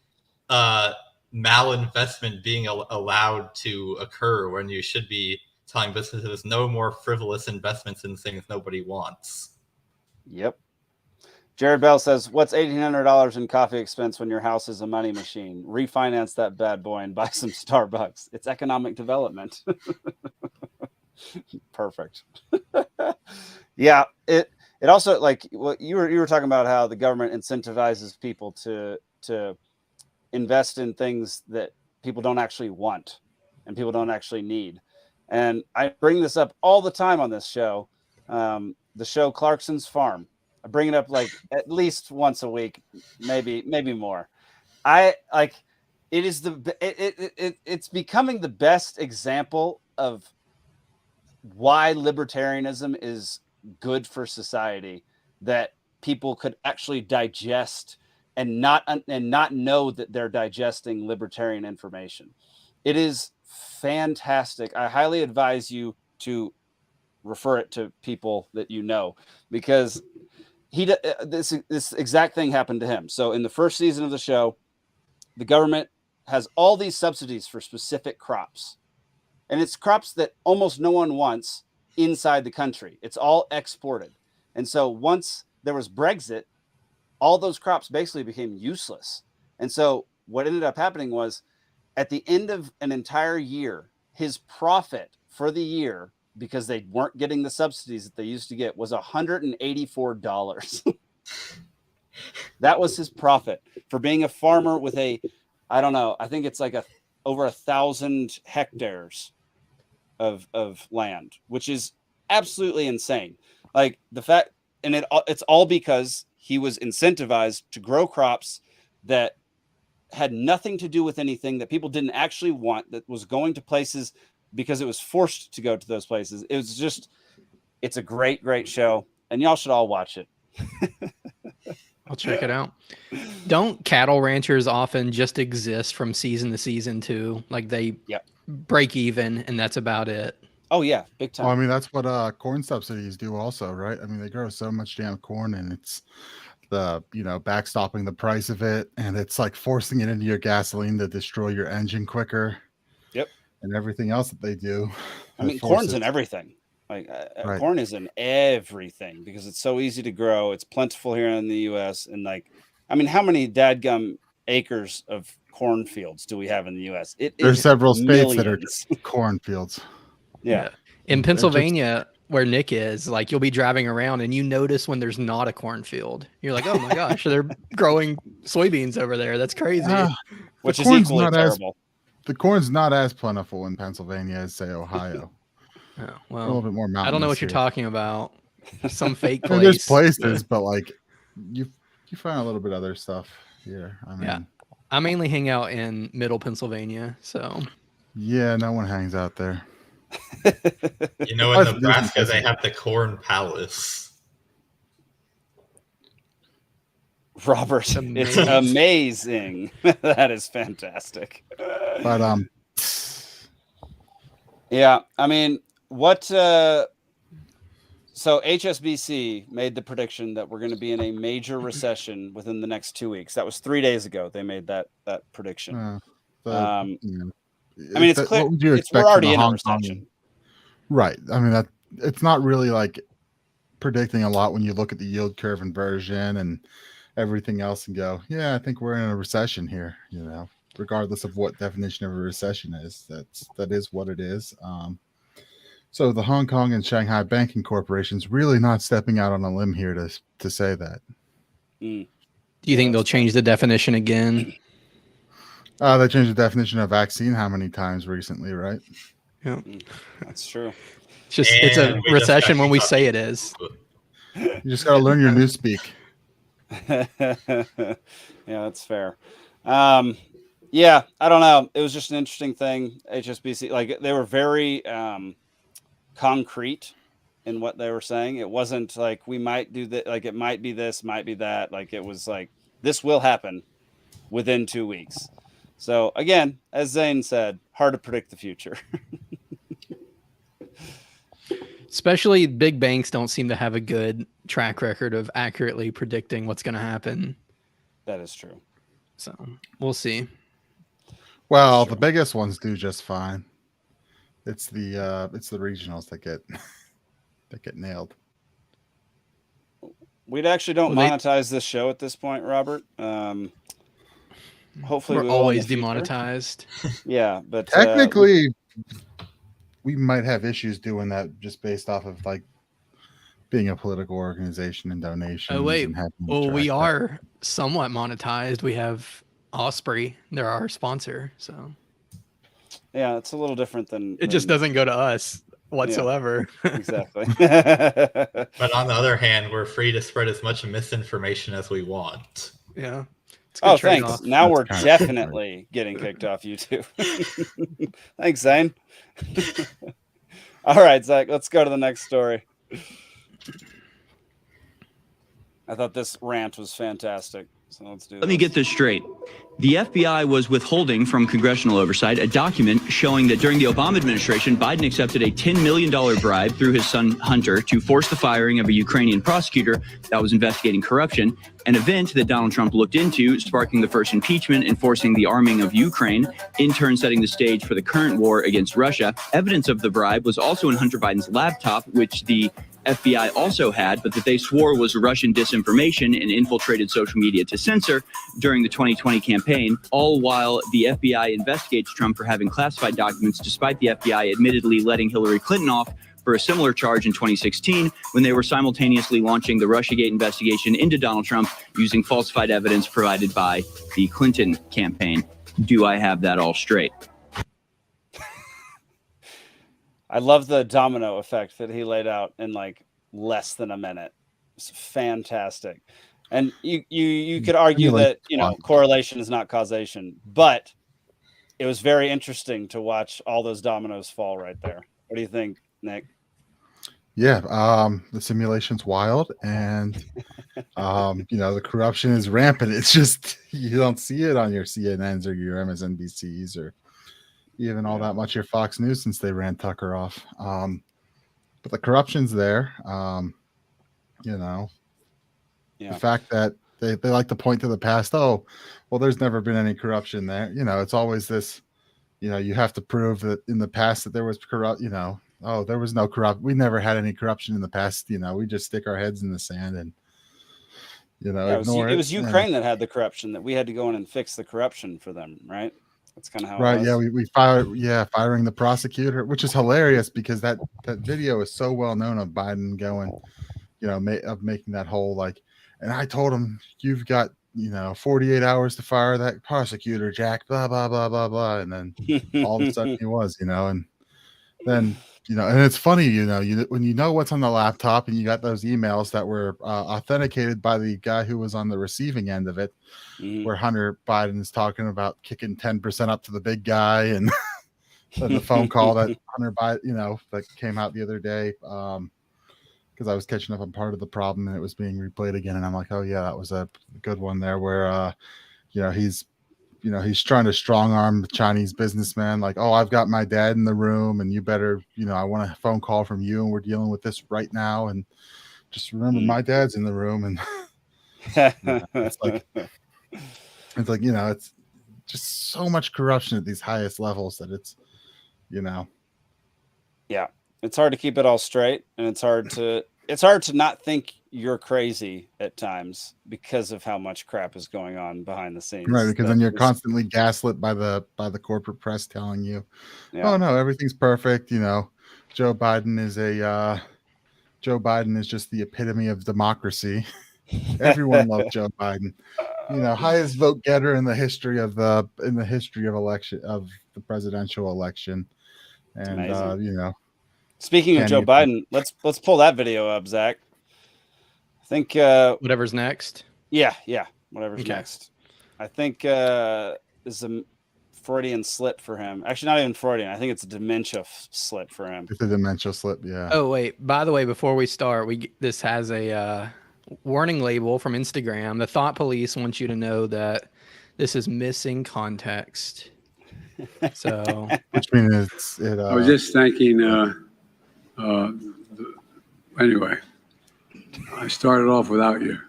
malinvestment being allowed to occur when you should be telling businesses no more frivolous investments in things nobody wants. Yep. Jared Bell says, what's $1,800 in coffee expense when your house is a money machine? Refinance that bad boy and buy some Starbucks. It's economic development. Perfect. Yeah. It also, like what you were talking about, how the government incentivizes people to invest in things that people don't actually want and people don't actually need. And I bring this up all the time on this show, the show Clarkson's Farm. I bring it up like at least once a week, maybe more. It is it's becoming the best example of why libertarianism is good for society, that people could actually digest and not know that they're digesting libertarian information. It is fantastic. I highly advise you to refer it to people that you know, because this exact thing happened to him. So in the first season of the show, the government has all these subsidies for specific crops, and it's crops that almost no one wants inside the country. It's all exported. And so once there was Brexit, all those crops basically became useless. And so what ended up happening was at the end of an entire year, his profit for the year, because they weren't getting the subsidies that they used to get, was $184. That was his profit for being a farmer with I think it's like over 1,000 hectares of land, which is absolutely insane. Like the fact, and it's all because he was incentivized to grow crops that had nothing to do with anything, that people didn't actually want, that was going to places because it was forced to go to those places. It's a great, great show, and y'all should all watch it. I'll check it out. Don't cattle ranchers often just exist from season to season too? Like they break even and that's about it. Oh yeah, big time. Well, I mean, that's what corn subsidies do also, right? I mean, they grow so much damn corn, and it's the, backstopping the price of it, and it's like forcing it into your gasoline to destroy your engine quicker. Yep. And everything else that they do. I mean, corn's in everything. Like Right. corn is in everything because it's so easy to grow. It's plentiful here in the U.S. And how many dadgum acres of cornfields do we have in the U.S.? There's several states that are millions. cornfields. Yeah. In Pennsylvania, where Nick is, like you'll be driving around and you notice when there's not a cornfield. You're like, oh my gosh, they're growing soybeans over there. That's crazy. Which is equally terrible. The corn's not as plentiful in Pennsylvania as, say, Ohio. Oh, A well, little bit more mountainous. I don't know what you're here. talking about. Some fake I place. mean, there's places, but like you find a little bit other stuff here. I mean, Yeah. I mainly hang out in middle Pennsylvania, so yeah, no one hangs out there. In Nebraska, they have the Corn Palace. Robert, it's amazing. That is fantastic. But yeah, I mean, so HSBC made the prediction that we're going to be in a major recession within the next 2 weeks. That was 3 days ago. They made that prediction. I mean, it's clear. We're already in a recession. Right. I mean, it's not really like predicting a lot when you look at the yield curve inversion and everything else and go, yeah, I think we're in a recession here, regardless of what definition of a recession is. That is what it is. So the Hong Kong and Shanghai banking corporation's really not stepping out on a limb here to say that. Do you think they'll change the definition again? They changed the definition of vaccine how many times recently, right? Yeah, that's true. It's a recession when we say it is. You just got to learn your newspeak. Yeah, that's fair. Yeah, I don't know. It was just an interesting thing. HSBC, like they were very concrete in what they were saying. It wasn't like we might do that. Like it might be this, might be that. Like it was like this will happen within 2 weeks. So again, as Zane said, hard to predict the future. Especially big banks don't seem to have a good track record of accurately predicting what's going to happen. That is true. So we'll see. Well, the biggest ones do just fine. It's the regionals that get nailed. We actually don't monetize this show at this point, Robert. Hopefully we're always demonetized. Yeah, but technically we might have issues doing that just based off of like being a political organization and donations. Oh wait, and we are somewhat monetized. We have Osprey; they're our sponsor. So yeah, it's a little different than it just doesn't go to us whatsoever. Yeah, exactly. But on the other hand, we're free to spread as much misinformation as we want. Yeah. Oh, thanks. Now we're definitely getting kicked off YouTube. Thanks, Zane. All right, Zach, let's go to the next story. I thought this rant was fantastic. So let's do this. Let me get this straight. The FBI was withholding from congressional oversight a document showing that during the Obama administration, Biden accepted a $10 million bribe through his son Hunter to force the firing of a Ukrainian prosecutor that was investigating corruption, an event that Donald Trump looked into, sparking the first impeachment and forcing the arming of Ukraine, in turn setting the stage for the current war against Russia. Evidence of the bribe was also in Hunter Biden's laptop, which the FBI also had, but that they swore was Russian disinformation and infiltrated social media to censor during the 2020 campaign, all while the FBI investigates Trump for having classified documents, despite the FBI admittedly letting Hillary Clinton off for a similar charge in 2016 when they were simultaneously launching the Russiagate investigation into Donald Trump using falsified evidence provided by the Clinton campaign. Do I have that all straight? I love the domino effect that he laid out in like less than a minute. It's fantastic. And you could argue that, correlation is not causation, but it was very interesting to watch all those dominoes fall right there. What do you think, Nick? Yeah, the simulation's wild, and the corruption is rampant. It's just you don't see it on your CNNs or your MSNBCs or even all that much your Fox News since they ran Tucker off. But the corruption's there. The fact that they like to point to the past. Oh, well, there's never been any corruption there. It's always this. You have to prove that in the past that there was corrupt. Oh, there was no corrupt. We never had any corruption in the past. We just stick our heads in the sand and ignore it. It was Ukraine that had the corruption, that we had to go in and fix the corruption for them, right? That's kind of how. Right. It was. Yeah, firing the prosecutor, which is hilarious because that video is so well known of Biden going, of making that whole like, and I told him you've got 48 hours to fire that prosecutor, Jack, blah blah blah blah blah, and then all of a sudden he was, and then. And it's funny, when you know what's on the laptop and you got those emails that were authenticated by the guy who was on the receiving end of it, where Hunter Biden is talking about kicking 10% up to the big guy, and the phone call that Hunter Biden, that came out the other day, because I was catching up on part of the problem and it was being replayed again, and I'm like, oh yeah, that was a good one there, where he's trying to strong arm the Chinese businessman, like, oh, I've got my dad in the room and you better, I want a phone call from you and we're dealing with this right now. And just remember my dad's in the room. And it's just so much corruption at these highest levels that it's. Yeah, it's hard to keep it all straight, and it's hard to not think you're crazy at times because of how much crap is going on behind the scenes. Right, because then you're constantly gaslit by the corporate press telling you, oh no, everything's perfect. Joe Biden is just the epitome of democracy. Everyone loved Joe Biden. Highest vote getter in the history of the presidential election. And speaking of Joe Biden, let's pull that video up, Zach. I think whatever's next. Yeah, whatever's next. I think is a Freudian slip for him. Actually, not even Freudian. I think it's a dementia slip for him. It's a dementia slip, yeah. Oh wait, by the way, before we start, this has a warning label from Instagram. The Thought Police wants you to know that this is missing context. So, which means I was just thinking. Anyway, I started off without you,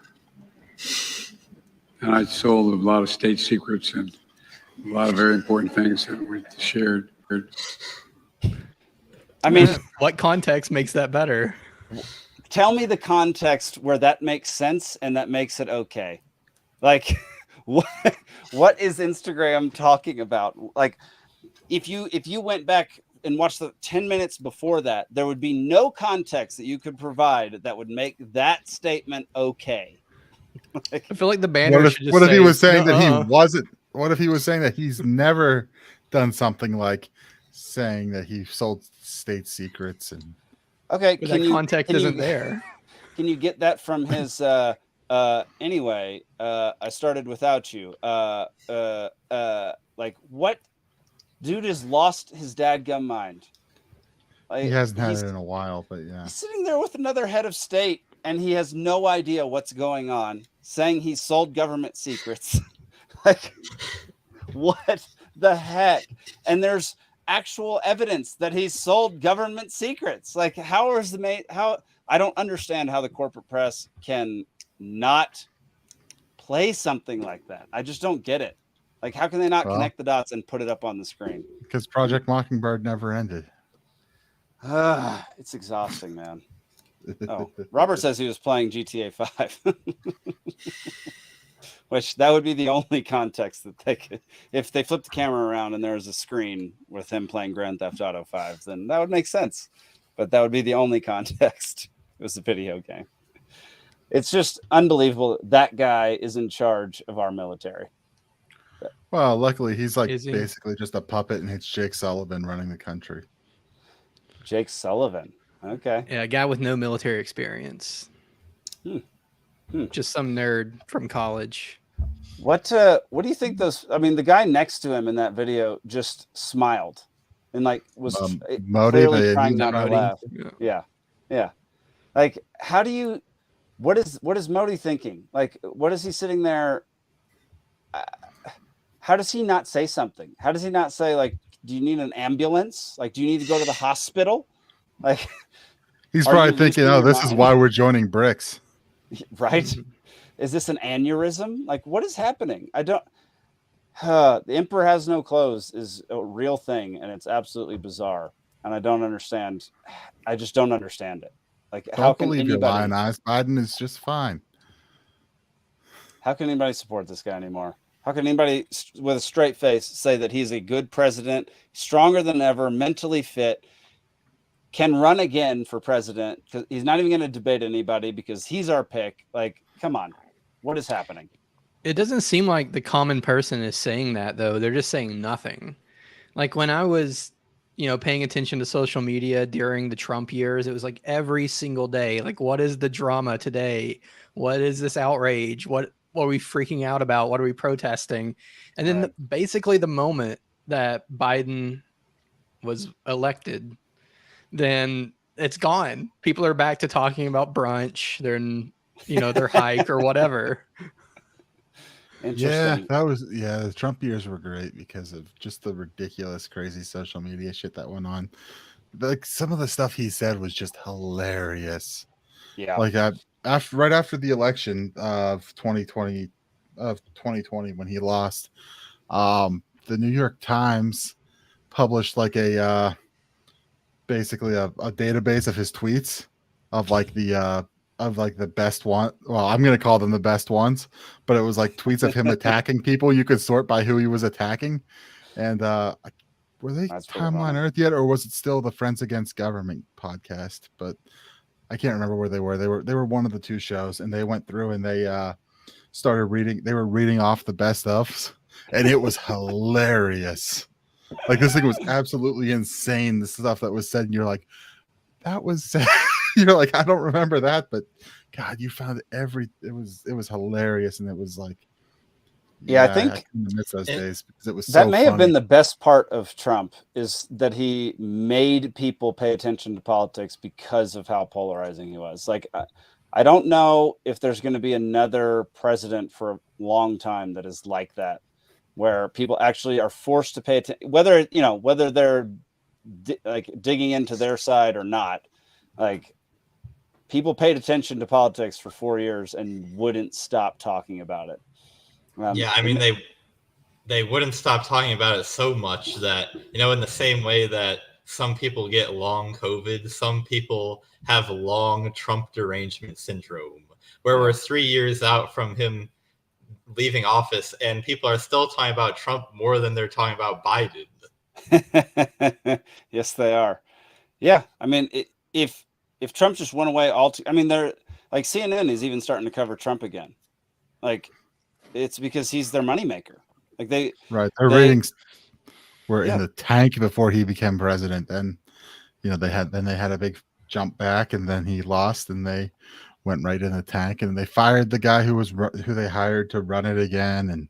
and I sold a lot of state secrets and a lot of very important things that we shared. I mean, what context makes that better? Tell me the context where that makes sense and that makes it okay. Like, what is Instagram talking about? Like, if you went back and watched the 10 minutes before that, there would be no context that you could provide that would make that statement okay. I feel like the banner what if he was saying that he wasn't? What if he was saying that he's never done something like saying that he sold state secrets and? Okay, context isn't there. Can you get that from his? Anyway, I started without you. Like what? Dude has lost his dadgum mind. He hasn't had it in a while, but yeah. He's sitting there with another head of state, and he has no idea what's going on, saying he sold government secrets. Like, what the heck? And there's actual evidence that he's sold government secrets. Like, how I don't understand how the corporate press can not play something like that. I just don't get it. Like, how can they not connect the dots and put it up on the screen? Because Project Mockingbird never ended. It's exhausting, man. Oh, Robert says he was playing GTA 5. Which that would be the only context that they could, if they flipped the camera around and there was a screen with him playing Grand Theft Auto 5, then that would make sense. But that would be the only context. It was a video game. It's just unbelievable. That guy is in charge of our military. Well, luckily he's like Is he? basically just a puppet, and it's Jake Sullivan running the country. Jake Sullivan. Okay. Yeah, a guy with no military experience. Just some nerd from college. What do you think those? I mean, the guy next to him in that video just smiled and like was clearly trying not to laugh. Yeah. Like, how do you? What is Modi thinking? Like, what is he sitting there? How does he not say something? How does he not say, like, do you need an ambulance? Like, do you need to go to the hospital? Like, he's probably thinking, oh, this is why we're joining BRICS. Right? Is this an aneurysm? Like, what is happening? I don't. The emperor has no clothes is a real thing, and it's absolutely bizarre. And I don't understand. I just don't understand it. Like, how can believe anybody? Your lionized Biden is just fine. How can anybody support this guy anymore? How can anybody with a straight face say that he's a good president, stronger than ever, mentally fit, can run again for president? Because he's not even going to debate anybody because he's our pick. Like, come on, what is happening? It doesn't seem like the common person is saying that, though. They're just saying nothing. Like when I was, paying attention to social media during the Trump years, it was like every single day, like, what is the drama today? What is this outrage? What are we freaking out about? What are we protesting? And then basically the moment that Biden was elected, then it's gone. People are back to talking about brunch, their hike or whatever. Yeah, the Trump years were great because of just the ridiculous, crazy social media shit that went on. Like some of the stuff he said was just hilarious. Yeah. Like right after the election of 2020 when he lost, the New York Times published like basically a database of his tweets of like the best one. Well, I'm going to call them the best ones, but it was like tweets of him attacking people. You could sort by who he was attacking. And were they Timeline Earth yet, or was it still the Friends Against Government podcast? But I can't remember where they were. They were one of the two shows, and they went through and they started reading. They were reading off the best ofs, and it was hilarious. Like this thing was absolutely insane. The stuff that was said, and you're like, that was. You're like, I don't remember that, but God, you found it was hilarious, and it was like, I think I miss those days because it was that so may have funny. been the best part of Trump is that he made people pay attention to politics because of how polarizing he was. Like, I don't know if there's going to be another president for a long time that is like that, where people actually are forced to pay attention, whether they're like digging into their side or not. Like, people paid attention to politics for 4 years and wouldn't stop talking about it. I mean, they wouldn't stop talking about it so much that, in the same way that some people get long COVID, some people have long Trump derangement syndrome, where we're 3 years out from him leaving office and people are still talking about Trump more than they're talking about Biden. Yes, they are. Yeah. I mean, if Trump just went away they're like CNN is even starting to cover Trump again. Like, it's because he's their moneymaker. Like their ratings were in the tank before he became president. Then, they had a big jump back, and then he lost, and they went right in the tank, and they fired the guy who they hired to run it again. And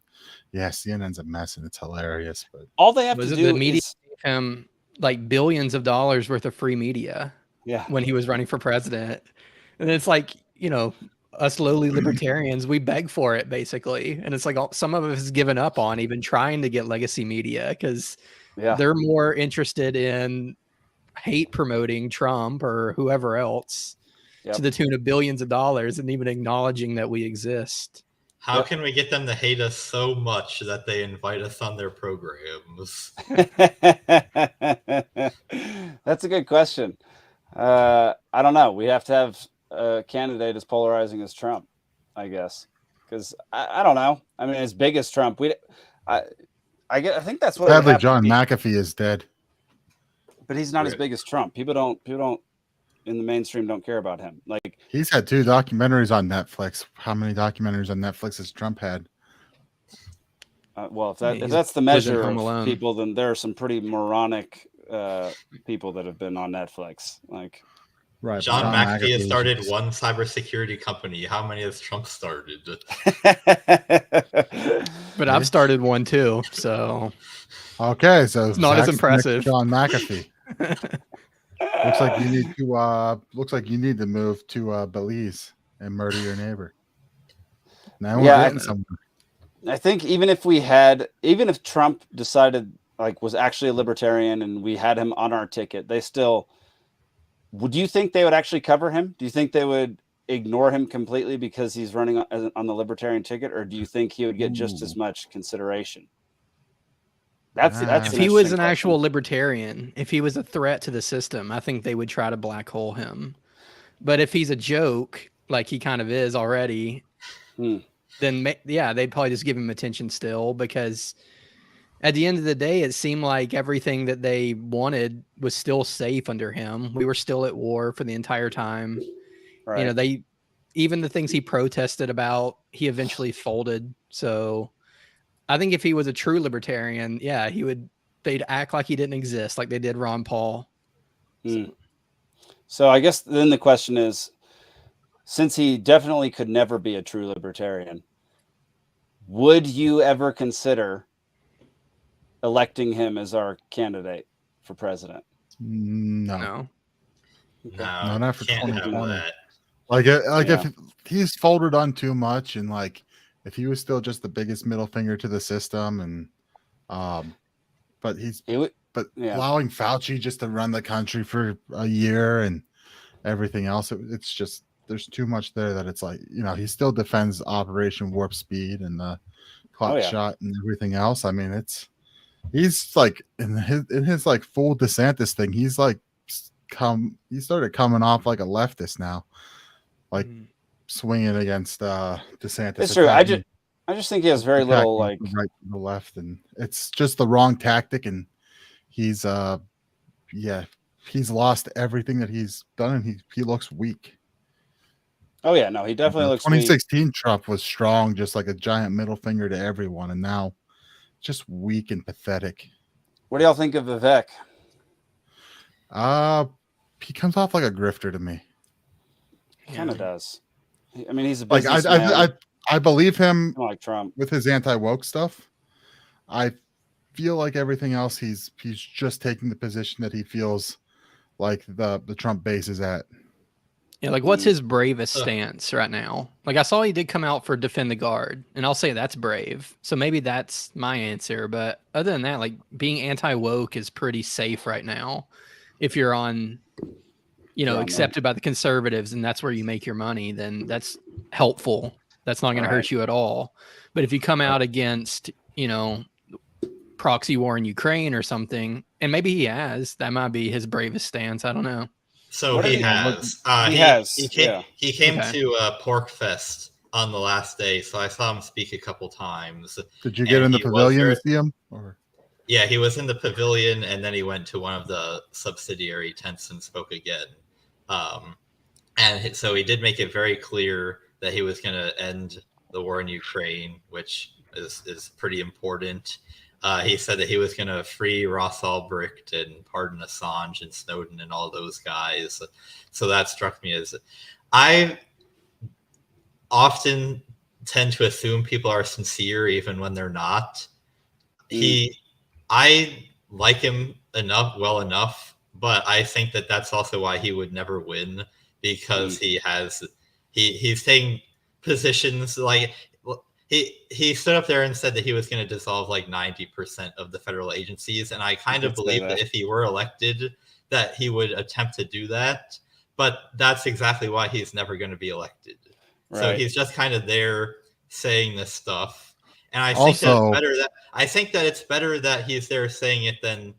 CNN's a mess, and it's hilarious. But all they have to do the media is gave him like billions of dollars worth of free media. Yeah. When he was running for president. And it's like, us lowly libertarians, we beg for it basically. And it's like some of us has given up on even trying to get legacy media because they're more interested in hate promoting Trump or whoever else to the tune of billions of dollars and even acknowledging that we exist. How can we get them to hate us so much that they invite us on their programs? That's a good question. I don't know. We have to have a candidate as polarizing as Trump, I guess, because I don't know. I mean, as big as Trump, I think that's what. Sadly, John McAfee is dead, but he's not as big as Trump. People don't in the mainstream don't care about him. Like, he's had 2 documentaries on Netflix. How many documentaries on Netflix has Trump had? Well, if Yeah, that's the measure Home of Alone. people, then there are some pretty moronic people that have been on Netflix. Like, Right. John McAfee has is started just- one cybersecurity company. How many has Trump started? But I've started one too, so Okay, so it's not as Zach's next to impressive. John McAfee. Looks like you need to. Looks like you need to move to Belize and murder your neighbor. Now we're Yeah, getting somewhere. I think even if Trump decided, like, was actually a libertarian and we had him on our ticket, would you think they would actually cover him? Do you think they would ignore him completely because he's running on the libertarian ticket, or do you think he would get just as much consideration? That's If he was an actual libertarian, if he was a threat to the system, I think they would try to black hole him. But if he's a joke, like he kind of is already, then they'd probably just give him attention still, because at the end of the day, it seemed like everything that they wanted was still safe under him. We were still at war for the entire time. Right. You know, even the things he protested about, he eventually folded. So I think if he was a true libertarian, yeah, they'd act like he didn't exist, like they did Ron Paul. So I guess then the question is, since he definitely could never be a true libertarian, would you ever consider electing him as our candidate for president? No. No, not for can't have 2020. that. If he's folded on too much, and like if he was still just the biggest middle finger to the system, and but allowing Fauci just to run the country for a year and everything else, it's just there's too much there that it's like, he still defends Operation Warp Speed and the clock shot and everything else. I mean, he's like in his like full DeSantis thing, he's like he started coming off like a leftist now, like swinging against DeSantis. It's true. I just think he has very little like right to the left, and it's just the wrong tactic, and he's lost everything that he's done, and he looks weak. Oh yeah, no, he definitely looks 2016 weak. Trump was strong, just like a giant middle finger to everyone, and now just weak and pathetic. What do y'all think of Vivek? He comes off like a grifter to me. He kind of does. I mean, he's a like I believe him like Trump with his anti-woke stuff. I feel like everything else he's just taking the position that he feels like the Trump base is at. Yeah, like what's his bravest stance right now? Like I saw he did come out for Defend the Guard, and I'll say that's brave. So maybe that's my answer. But other than that, like being anti-woke is pretty safe right now. If you're on, accepted by the conservatives and that's where you make your money, then that's helpful. That's not going to hurt you at all. But if you come out against, proxy war in Ukraine or something, and maybe he has, that might be his bravest stance. I don't know. So he has. He came to Pork Fest on the last day, so I saw him speak a couple times. Did you get in the pavilion to see him? Or? Yeah, he was in the pavilion, and then he went to one of the subsidiary tents and spoke again. And so he did make it very clear that he was going to end the war in Ukraine, which is pretty important. He said that he was going to free Ross Ulbricht and pardon Assange and Snowden and all those guys. So that struck me as I often tend to assume people are sincere even when they're not. I like him well enough, but I think that that's also why he would never win, because he's taking positions like he stood up there and said that he was going to dissolve like 90% of the federal agencies, and I kind of believe that if he were elected, that he would attempt to do that. But that's exactly why he's never going to be elected. Right. So he's just kind of there saying this stuff. And I think that it's better that he's there saying it than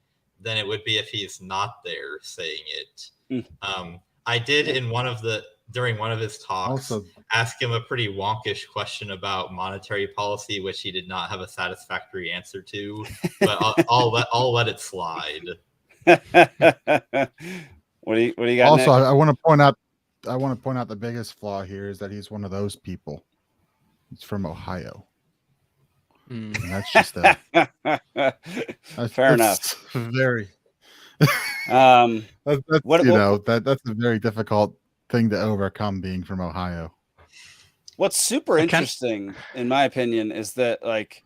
than it would be if he's not there saying it. I did during one of his talks ask him a pretty wonkish question about monetary policy, which he did not have a satisfactory answer to. But I'll let it slide. What do you got? Also, Nick? I want to point out the biggest flaw here is that he's one of those people. He's from Ohio. And that's just fair enough. Very. That's a very difficult thing to overcome, being from Ohio. What's super interesting, in my opinion, is that like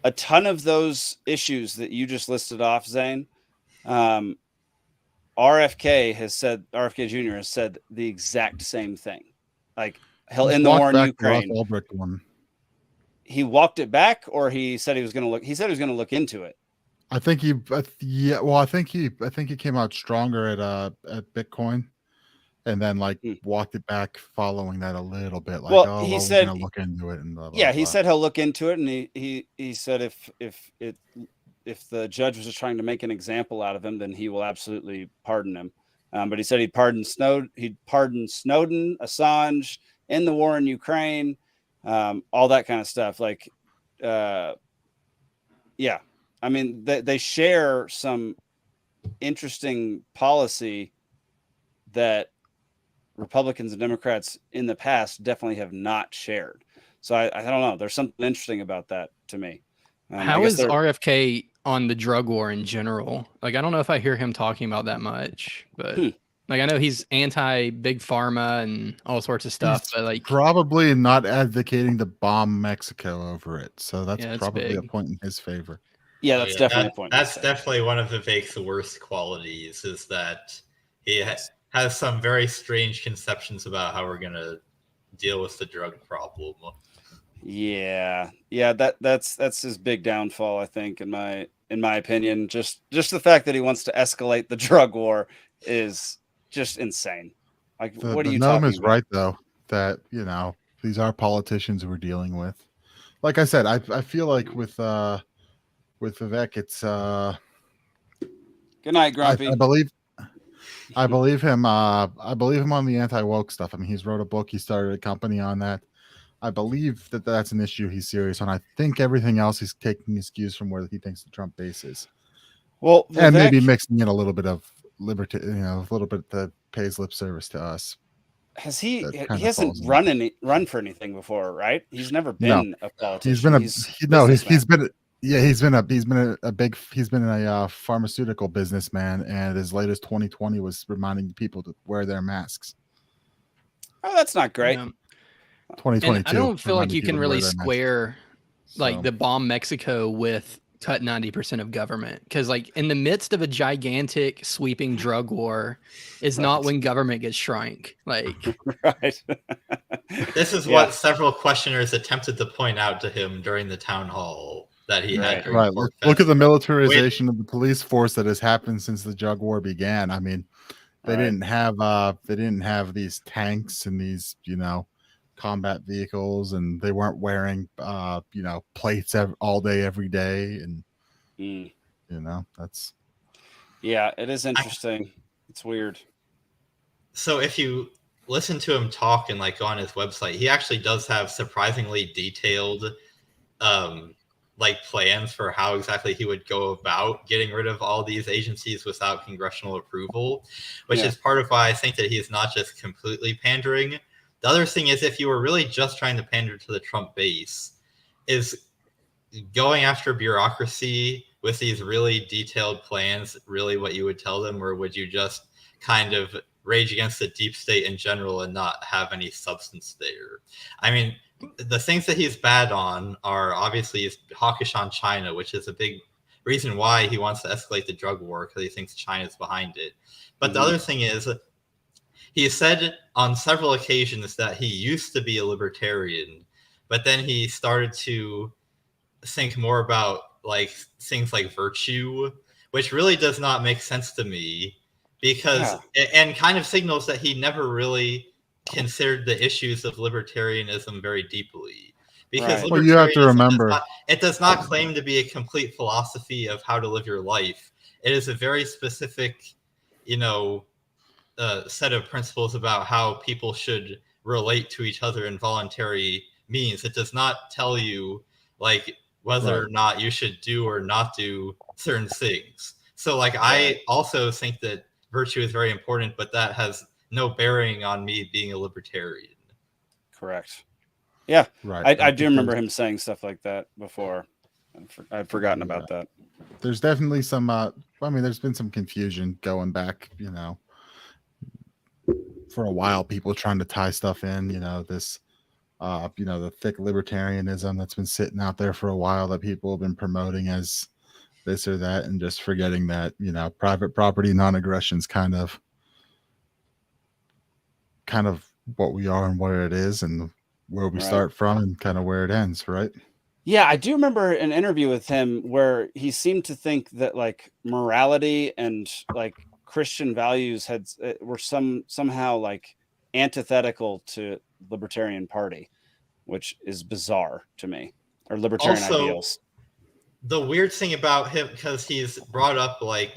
a ton of those issues that you just listed off, Zane, RFK Jr. has said the exact same thing. Like in the war in Ukraine, he walked it back, or he said he was going to look. He said he was going to look into it. I think he came out stronger at Bitcoin, and then walked it back following that a little bit. Like, he said we're gonna look into it, and blah, blah, yeah, blah. he said he'll look into it, and he said if the judge was just trying to make an example out of him, then he will absolutely pardon him. But he said he'd pardon Snowden, Assange, in the war in Ukraine, all that kind of stuff. Yeah. I mean, they share some interesting policy that Republicans and Democrats in the past definitely have not shared. So I don't know. There's something interesting about that to me. How is RFK on the drug war in general? Like, I don't know if I hear him talking about that much, but like, I know he's anti big pharma and all sorts of stuff, but like probably not advocating to bomb Mexico over it. So that's probably big. a point in his favor. Yeah, that's definitely a point. That's definitely one of Vivek's worst qualities, is that he has some very strange conceptions about how we're going to deal with the drug problem. Yeah, that's his big downfall, I think, in my opinion. Just the fact that he wants to escalate the drug war is just insane. Like, what are you talking about? is right, though, that these are politicians we're dealing with. Like I said, I feel like with Vivek, it's good night, Grumpy. I believe him on the anti-woke stuff. I mean, he's wrote a book, he started a company on that. I believe that that's an issue he's serious on. I think everything else he's taking his cues from where he thinks the Trump base is. Well, Vivek, and maybe mixing in a little bit of liberty, a little bit that pays lip service to us. Has he hasn't run for anything before, right? He's never been a politician. He's been a pharmaceutical businessman, and his latest 2020 was reminding people to wear their masks. Oh, that's not great. Yeah. 2022. I don't feel like you can really square the bomb Mexico with cut 90% of government, because like in the midst of a gigantic sweeping drug war is not when government gets shrunk. Like, right. This is what several questioners attempted to point out to him during the town hall that he had. Right. Look at the militarization of the police force that has happened since the drug war began. I mean, they didn't have these tanks and these, combat vehicles, and they weren't wearing plates all day every day, and that's it is interesting. It's weird. So if you listen to him talk and go on his website, he actually does have surprisingly detailed plans for how exactly he would go about getting rid of all these agencies without congressional approval, which is part of why I think that he is not just completely pandering. The other thing is, if you were really just trying to pander to the Trump base, is going after bureaucracy with these really detailed plans really what you would tell them, or would you just kind of rage against the deep state in general and not have any substance there? I mean, the things that he's bad on are obviously he's hawkish on China, which is a big reason why he wants to escalate the drug war, because he thinks China's behind it. But the other thing is, he said on several occasions that he used to be a libertarian, but then he started to think more about things like virtue, which really does not make sense to me, because and kind of signals that he never really considered the issues of libertarianism very deeply. Because you have to remember, it does not claim to be a complete philosophy of how to live your life. it is a very specific, set of principles about how people should relate to each other in voluntary means. It does not tell you like whether or not you should do or not do certain things. So like I also think that virtue is very important, but that has no bearing on me being a libertarian. Correct. Yeah. Right. I do remember him saying stuff like that before. I'd forgotten about that. There's definitely some there's been some confusion going back, for a while, people trying to tie stuff in, this the thick libertarianism that's been sitting out there for a while that people have been promoting as this or that, and just forgetting that, private property non-aggression is kind of what we are and what it is and where we start from and kind of where it ends, right? Yeah, I do remember an interview with him where he seemed to think that like morality and like Christian values were somehow like antithetical to Libertarian Party, which is bizarre to me, or Libertarian ideals. The weird thing about him, because he's brought up like,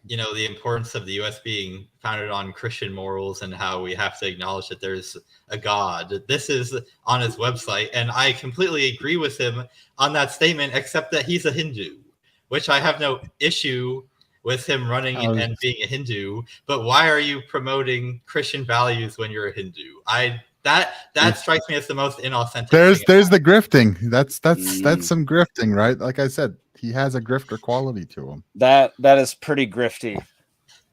the importance of the U.S. being founded on Christian morals and how we have to acknowledge that there's a God. This is on his website, and I completely agree with him on that statement, except that he's a Hindu, which I have no issue with him running and being a Hindu. But why are you promoting Christian values when you're a Hindu? That strikes me as the most inauthentic. There's the grifting. That's some grifting, right? Like I said, he has a grifter quality to him. That is pretty grifty,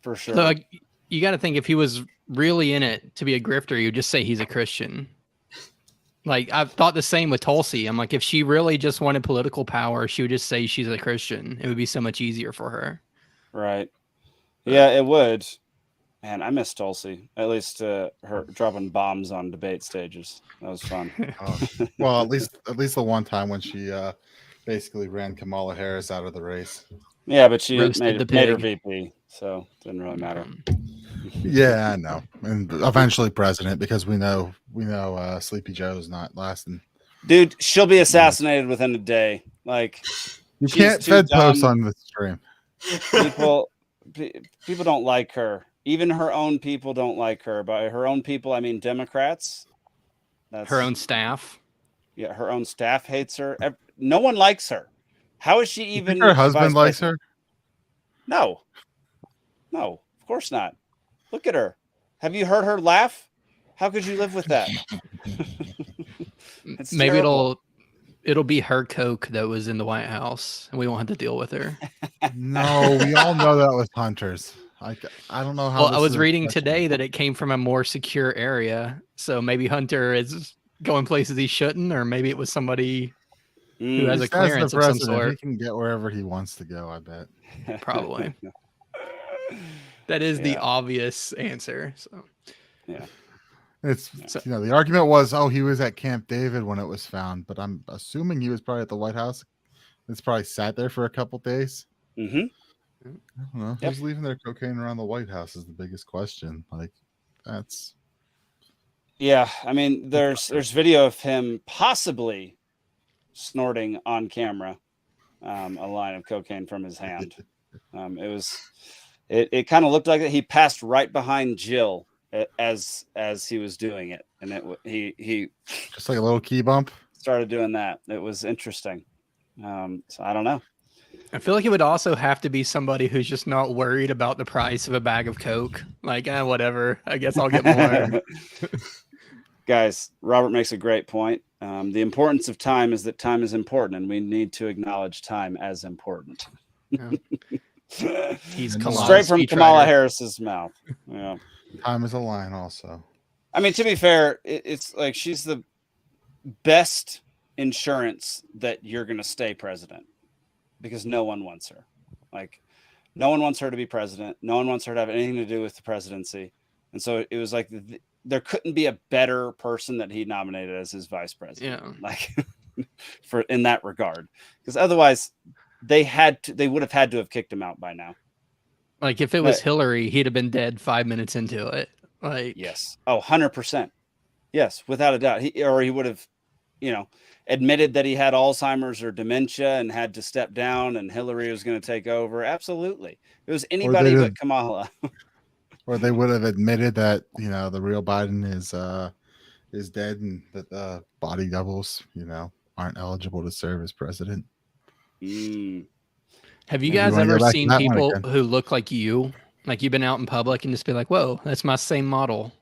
for sure. So you got to think, if he was really in it to be a grifter, you'd just say he's a Christian. Like I've thought the same with Tulsi. I'm like, if she really just wanted political power, she would just say she's a Christian. It would be so much easier for her. Right. Yeah, it would. Man, I miss Tulsi. At least her dropping bombs on debate stages. That was fun. Well, at least the one time when she basically ran Kamala Harris out of the race. Yeah, but she made her VP, so it didn't really matter. Yeah, I know. And eventually president, because we know Sleepy Joe's not lasting. Dude, she'll be assassinated within a day. Like, you can't fed posts on the stream. People don't like her. Even her own people don't like her. By her own people, I mean Democrats. That's her own staff. Yeah, her own staff hates her. No one likes her. How is she even? Her husband likes her? No, of course not. Look at her. Have you heard her laugh? How could you live with that? Maybe terrible. It'll be her coke that was in the White House, and we won't have to deal with her. No, we all know that was Hunter's. I don't know how. Well, I was reading today that it came from a more secure area, so maybe Hunter is going places he shouldn't, or maybe it was somebody who has a clearance of some sort. He can get wherever he wants to go, I bet. Probably. That is the obvious answer. So, yeah. It's the argument was, he was at Camp David when it was found, but I'm assuming he was probably at the White House. It's probably sat there for a couple days. Mm-hmm. I don't know. Who's leaving their cocaine around the White House is the biggest question. Like, that's. Yeah, I mean, there's video of him possibly snorting on camera a line of cocaine from his hand. It kind of looked like he passed right behind Jill as he was doing it, and he just like a little key bump started doing that. It was interesting. So I don't know. I feel like it would also have to be somebody who's just not worried about the price of a bag of Coke. Like, whatever. I guess I'll get more. Guys, Robert makes a great point. The importance of time is that time is important, and we need to acknowledge time as important. Yeah. He's straight from Kamala Harris's mouth. Yeah. Time is a line also. I mean, to be fair, it's like she's the best insurance that you're going to stay president, because no one wants her. Like, no one wants her to be president. No one wants her to have anything to do with the presidency. And so it was like there couldn't be a better person that he nominated as his vice president. Yeah. Like, for in that regard, because otherwise they would have had to have kicked him out by now. Like, if it was Hillary, he'd have been dead 5 minutes into it. Like, yes. 100%. Yes, without a doubt. He would have admitted that he had Alzheimer's or dementia and had to step down and Hillary was going to take over. Absolutely. If it was anybody but Kamala. Or they would have admitted that, the real Biden is dead and that the body doubles, aren't eligible to serve as president. Have you guys ever seen people who look like you? Like you've been out in public and just be like, whoa, that's my same model.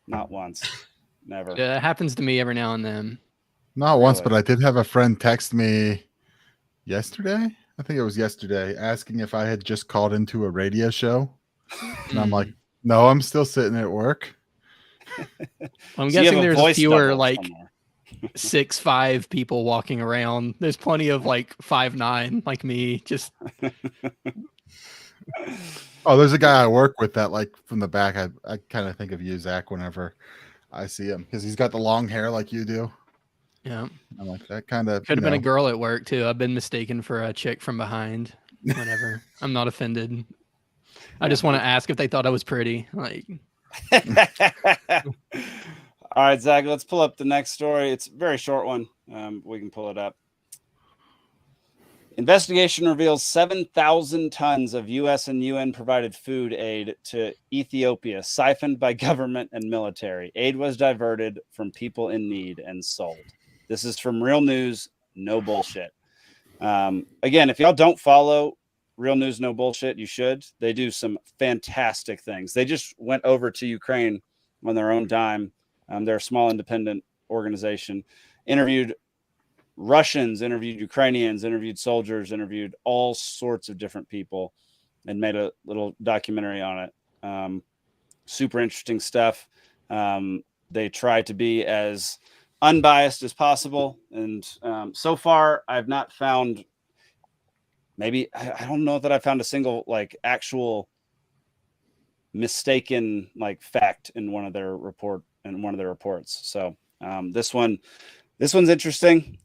Not once. Never. Yeah, it happens to me every now and then. Not once, but I did have a friend text me yesterday. I think it was yesterday, asking if I had just called into a radio show. And I'm like, no, I'm still sitting at work. I'm guessing there's fewer like 6'5" people walking around. There's plenty of like 5'9" like me. Just there's a guy I work with that, like, from the back, I kind of think of you, Zach, whenever I see him, because he's got the long hair like you do. Yeah, I'm like, that kind of could have been a girl at work too. I've been mistaken for a chick from behind. Whatever. I'm not offended. I just want to ask if they thought I was pretty. Like, all right, Zach, let's pull up the next story. It's a very short one. We can pull it up. Investigation reveals 7,000 tons of U.S. and UN provided food aid to Ethiopia, siphoned by government and military. Aid was diverted from people in need and sold. This is from Real News, no bullshit. Again, if y'all don't follow Real News, no bullshit, you should. They do some fantastic things. They just went over to Ukraine on their own dime. They're a small independent organization. Interviewed Russians, interviewed Ukrainians, interviewed soldiers, interviewed all sorts of different people, and made a little documentary on it. Super interesting stuff. They try to be as unbiased as possible, and so far I've not found, maybe I don't know that I found a single like actual mistaken like fact in one of their reports. So this one's interesting,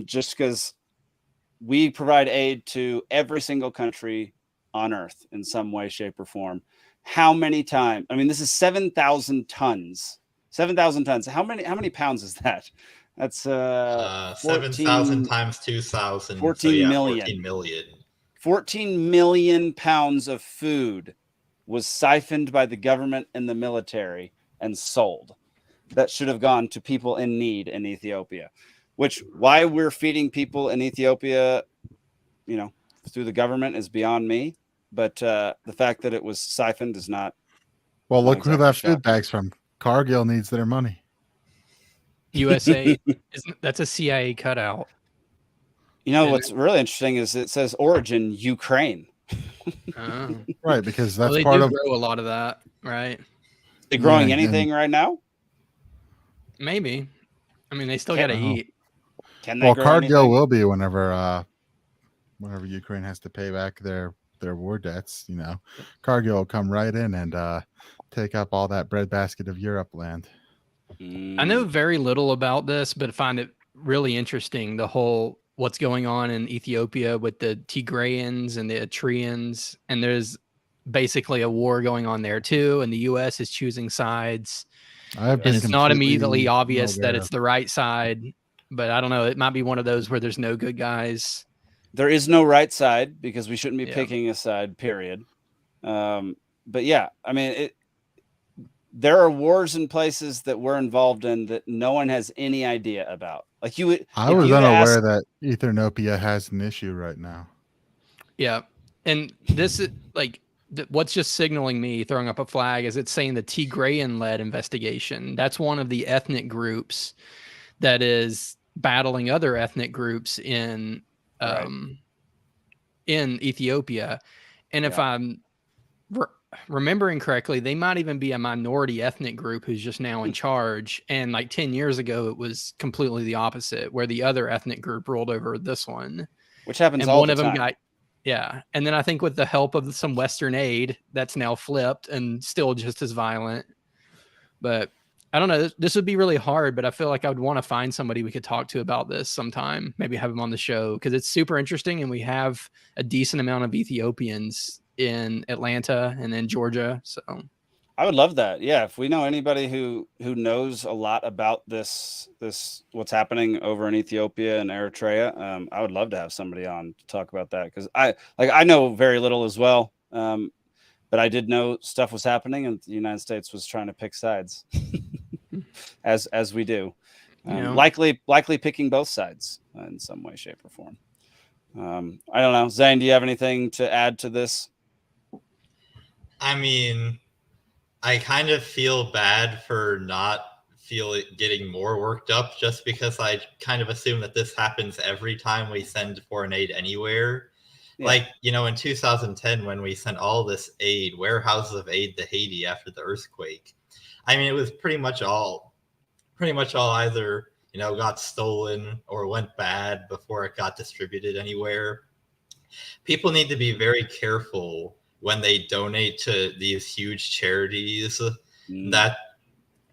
just because we provide aid to every single country on earth in some way, shape, or form. How many times? I mean, this is 7,000 tons. 7,000 tons. How many pounds is that? That's 7,000 times 2,000. 14 million. 14 million. 14 million pounds of food was siphoned by the government and the military and sold. That should have gone to people in need in Ethiopia, which why we're feeding people in Ethiopia, through the government is beyond me. But the fact that it was siphoned is not. Well, look who that food bag's from. Cargill needs their money. USA, that's a CIA cutout. What's really interesting is it says origin Ukraine. Right, because that's they part do of grow a lot of that, right? They growing anything right now? Maybe. I mean, they still got to eat. Can they? Well, grow Cargill anything? will be whenever Ukraine has to pay back their war debts. Cargill will come right in and take up all that breadbasket of Europe land. I know very little about this, but find it really interesting. The whole what's going on in Ethiopia with the Tigrayans and the Eritreans, and there's basically a war going on there too, and the U.S. is choosing sides. And it's not immediately obvious that it's the right side, but I don't know. It might be one of those where there's no good guys. There is no right side because we shouldn't be picking a side, period. But yeah, I mean, there are wars in places that we're involved in that no one has any idea about. Like I was unaware that Ethiopia has an issue right now. Yeah. And this is like, what's just signaling me throwing up a flag is it's saying the Tigrayan-led investigation. That's one of the ethnic groups that is battling other ethnic groups in Ethiopia. And if I'm remembering correctly, they might even be a minority ethnic group who's just now in charge. And like 10 years ago, it was completely the opposite, where the other ethnic group rolled over this one. Which happens and all one the of them time. got. Yeah. And then I think with the help of some Western aid, that's now flipped and still just as violent. But I don't know. This would be really hard, but I feel like I would want to find somebody we could talk to about this sometime. Maybe have them on the show because it's super interesting. And we have a decent amount of Ethiopians in Atlanta and in Georgia. So I would love that. Yeah, if we know anybody who knows a lot about this what's happening over in Ethiopia and Eritrea, I would love to have somebody on to talk about that, because I know very little as well, but I did know stuff was happening and the United States was trying to pick sides, as we do, likely picking both sides in some way, shape, or form. I don't know, Zane, do you have anything to add to this? I mean, I kind of feel bad for not getting more worked up, just because I kind of assume that this happens every time we send foreign aid anywhere. Yeah. Like, in 2010, when we sent all this aid, warehouses of aid to Haiti after the earthquake, I mean, it was pretty much all either, got stolen or went bad before it got distributed anywhere. People need to be very careful when they donate to these huge charities, that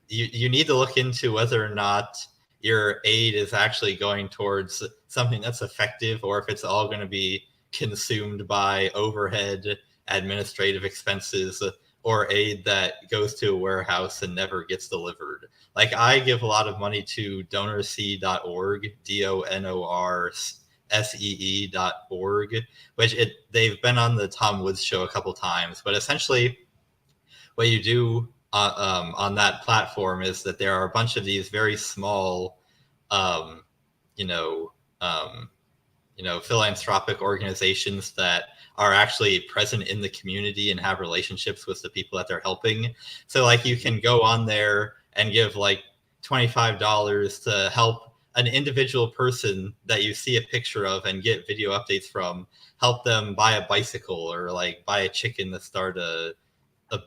you need to look into whether or not your aid is actually going towards something that's effective, or if it's all going to be consumed by overhead administrative expenses, or aid that goes to a warehouse and never gets delivered. Like, I give a lot of money to donorsee.org, DONORSEE.org, which they've been on the Tom Woods show a couple times. But essentially, what you do on that platform is that there are a bunch of these very small, philanthropic organizations that are actually present in the community and have relationships with the people that they're helping. So, like, you can go on there and give like $25 to help an individual person that you see a picture of and get video updates from, help them buy a bicycle or like buy a chicken to start a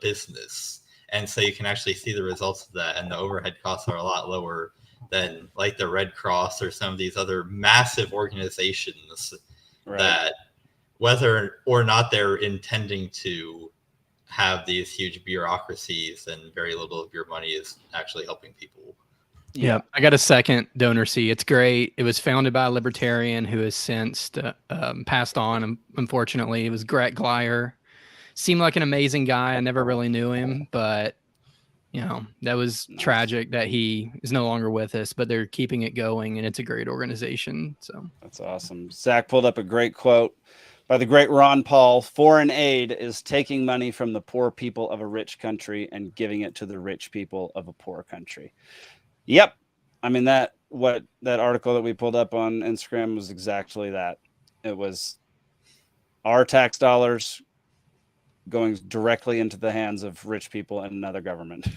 business. And so you can actually see the results of that, and the overhead costs are a lot lower than like the Red Cross or some of these other massive organizations, right, that whether or not they're intending to have these huge bureaucracies and very little of your money is actually helping people. Yeah, I got a second DonorSee. It's great. It was founded by a Libertarian who has since passed on. Unfortunately, it was Gret Glyer. Seemed like an amazing guy. I never really knew him, but that was tragic that he is no longer with us. But they're keeping it going, and it's a great organization. So that's awesome. Zach pulled up a great quote by the great Ron Paul: "Foreign aid is taking money from the poor people of a rich country and giving it to the rich people of a poor country." Yep. I mean, that article that we pulled up on Instagram was exactly that. It was our tax dollars going directly into the hands of rich people and another government.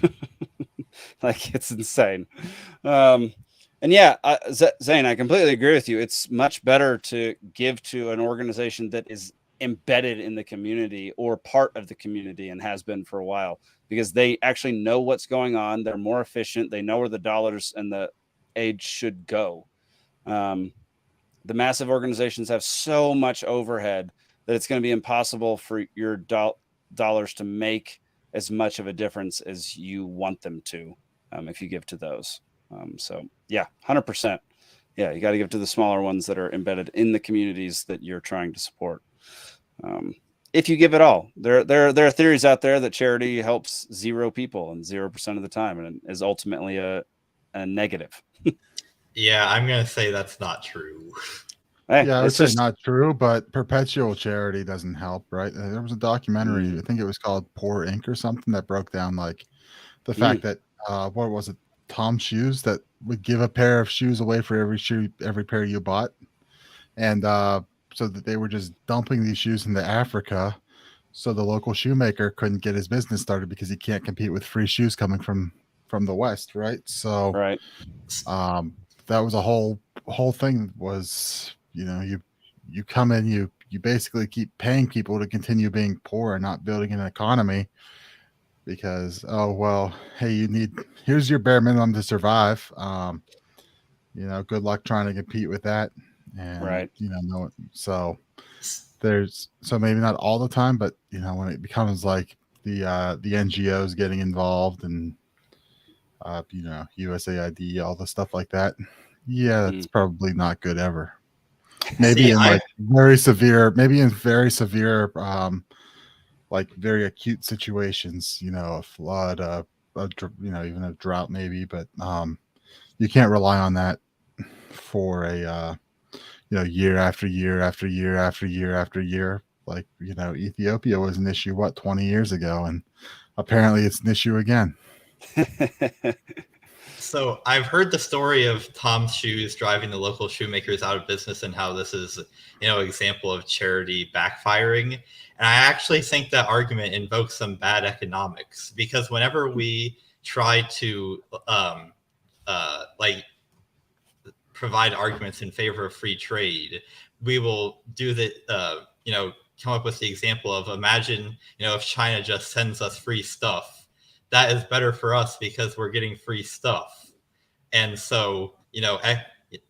Like, it's insane. And yeah, Zane, I completely agree with you. It's much better to give to an organization that is embedded in the community or part of the community and has been for a while, because they actually know what's going on. They're more efficient. They know where the dollars and the aid should go. The massive organizations have so much overhead that it's going to be impossible for your dollars to make as much of a difference as you want them to, if you give to those. So yeah, 100%. Yeah, you got to give to the smaller ones that are embedded in the communities that you're trying to support. If you give it all, there are theories out there that charity helps 0 people and 0% of the time, and is ultimately a negative. Yeah, I'm gonna say that's not true. Hey, yeah, I would say not true, but perpetual charity doesn't help, right? There was a documentary, I think it was called Poor Inc. or something, that broke down like the fact that what was it, Tom Shoes, that would give a pair of shoes away for every pair you bought, and so that they were just dumping these shoes into Africa, so the local shoemaker couldn't get his business started because he can't compete with free shoes coming from the West, right? So right, that was a whole thing. Was you come in, you basically keep paying people to continue being poor and not building an economy, because hey, here's your bare minimum to survive. Good luck trying to compete with that. And right, so maybe not all the time, but when it becomes like the NGOs getting involved and USAID, all the stuff like that, it's probably not good ever. Maybe in very severe like very acute situations, a flood, even a drought maybe, but you can't rely on that for a year after year after year after year after year. Like, Ethiopia was an issue 20 years ago, and apparently it's an issue again. So I've heard the story of Tom's Shoes driving the local shoemakers out of business and how this is, example of charity backfiring. And I actually think that argument invokes some bad economics, because whenever we try to provide arguments in favor of free trade, we will do the, come up with the example of, imagine, if China just sends us free stuff, that is better for us because we're getting free stuff. And so,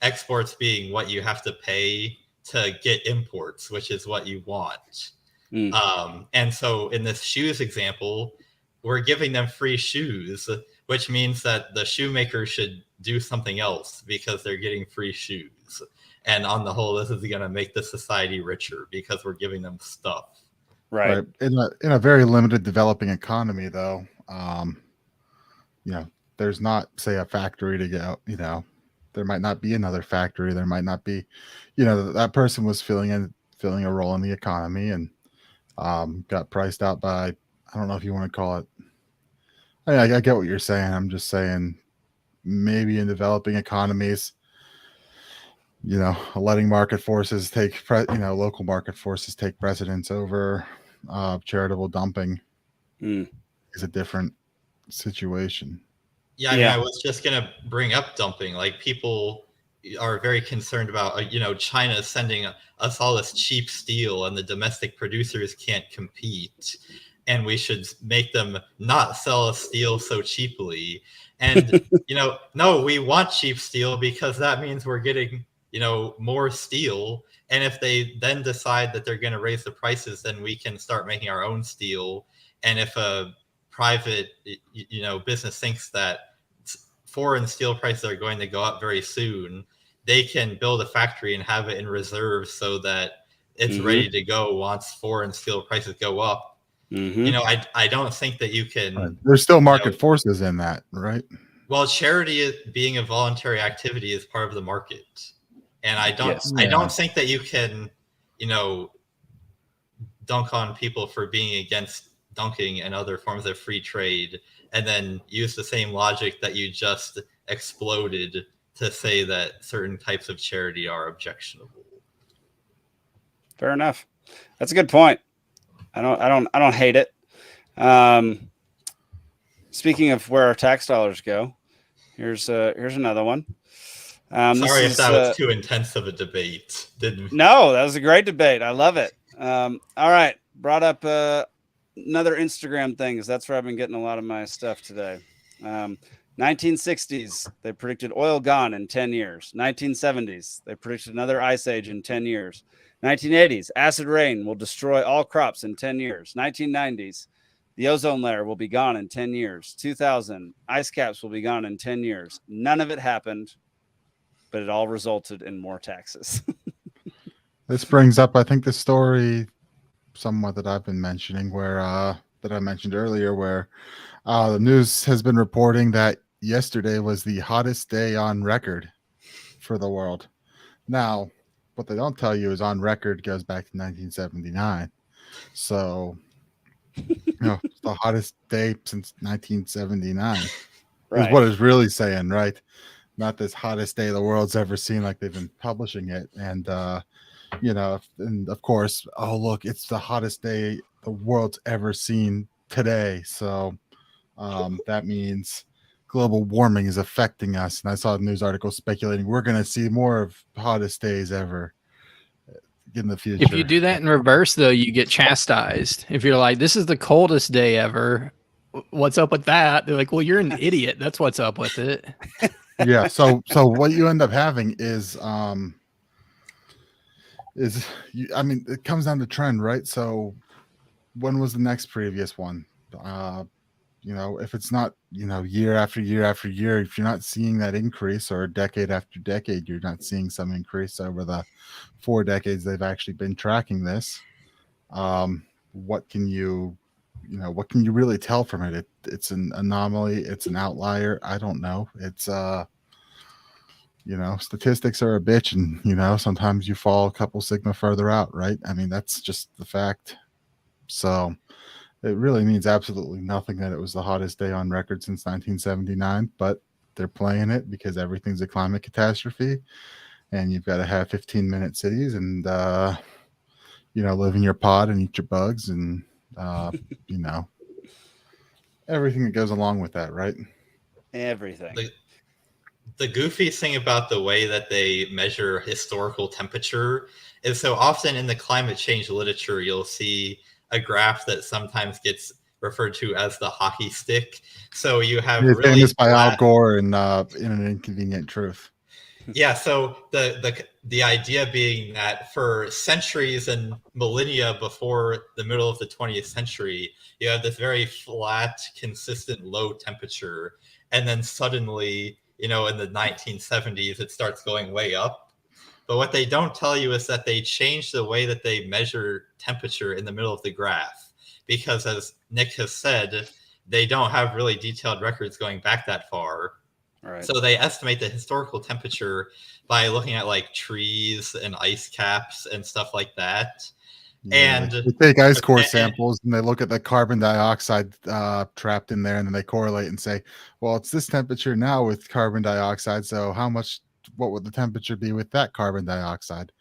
exports being what you have to pay to get imports, which is what you want. And so in this shoes example, we're giving them free shoes, which means that the shoemaker should do something else because they're getting free shoes. And on the whole, this is going to make the society richer because we're giving them stuff. Right. In a very limited developing economy, though, there's not, say, a factory to go, there might not be another factory. There might not be, that person was filling a role in the economy and got priced out by, I don't know if you want to call it. I get what you're saying. I'm just saying maybe in developing economies, letting market forces local market forces take precedence over charitable dumping is a different situation. Yeah, I mean, I was just going to bring up dumping. Like, people are very concerned about, China sending us all this cheap steel and the domestic producers can't compete. And we should make them not sell us steel so cheaply. And, no, we want cheap steel because that means we're getting, more steel. And if they then decide that they're going to raise the prices, then we can start making our own steel. And if a private, business thinks that foreign steel prices are going to go up very soon, they can build a factory and have it in reserve so that it's ready to go once foreign steel prices go up. I don't think that you can. There's still market forces in that, right? Well, charity being a voluntary activity is part of the market, and I don't think that you can, dunk on people for being against dunking and other forms of free trade, and then use the same logic that you just exploded to say that certain types of charity are objectionable. Fair enough. That's a good point. I don't hate it. Speaking of where our tax dollars go, here's another one. Sorry if that was too intense of a debate. No, that was a great debate. I love it. All right, brought up another Instagram thing, because that's where I've been getting a lot of my stuff today. 1960s, they predicted oil gone in 10 years. 1970s, they predicted another ice age in 10 years. 1980s, acid rain will destroy all crops in 10 years. 1990s, the ozone layer will be gone in 10 years. 2000, ice caps will be gone in 10 years. None of it happened, but it all resulted in more taxes. This brings up, I think, the story somewhat that I've been mentioning, where that I mentioned earlier, where the news has been reporting that yesterday was the hottest day on record for the world. Now, what they don't tell you is on record goes back to 1979. So, it's the hottest day since 1979 Right. is what it's really saying, right? Not this hottest day the world's ever seen, like they've been publishing it. And, and of course, oh, look, it's the hottest day the world's ever seen today. So that means global warming is affecting us. And I saw a news article speculating we're going to see more of hottest days ever in the future. If you do that in reverse, though, you get chastised. If you're like, this is the coldest day ever, what's up with that? They're like, well, you're an idiot. That's what's up with it. Yeah. So what you end up having is it comes down to trend, right? So when was the next previous one? If it's not, year after year after year, if you're not seeing that increase, or decade after decade, you're not seeing some increase over the 4 decades they've actually been tracking this, what can you really tell from it? It's an anomaly. It's an outlier. I don't know. It's statistics are a bitch, and sometimes you fall a couple sigma further out, right? I mean, that's just the fact. So it really means absolutely nothing that it was the hottest day on record since 1979, but they're playing it because everything's a climate catastrophe, and you've got to have 15-minute cities and live in your pod and eat your bugs and everything that goes along with that, right? Everything. The goofy thing about the way that they measure historical temperature is so often in the climate change literature, you'll see a graph that sometimes gets referred to as the hockey stick. So you have It's really famous by Al Gore in an Inconvenient Truth. Yeah, so the idea being that for centuries and millennia before the middle of the 20th century, you have this very flat, consistent low temperature, and then suddenly, in the 1970s, it starts going way up. But what they don't tell you is that they changed the way that they measure temperature in the middle of the graph, because as Nick has said, they don't have really detailed records going back that far. Right. So they estimate the historical temperature by looking at like trees and ice caps and stuff like that. Yeah, and they take ice core samples and they look at the carbon dioxide trapped in there, and then they correlate and say, well, it's this temperature now with carbon dioxide, so what would the temperature be with that carbon dioxide?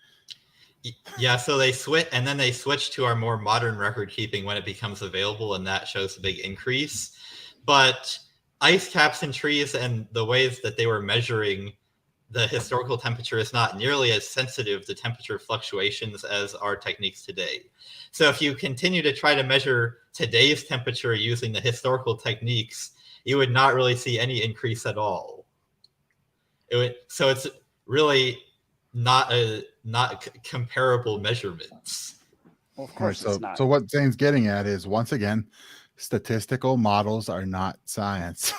Yeah, so they switch to our more modern record keeping when it becomes available, and that shows a big increase. But ice caps and trees and the ways that they were measuring the historical temperature is not nearly as sensitive to temperature fluctuations as our techniques today. So if you continue to try to measure today's temperature using the historical techniques, you would not really see any increase at all. So it's really not comparable measurements. Well, of course it's not. So what Zane's getting at is, once again, statistical models are not science.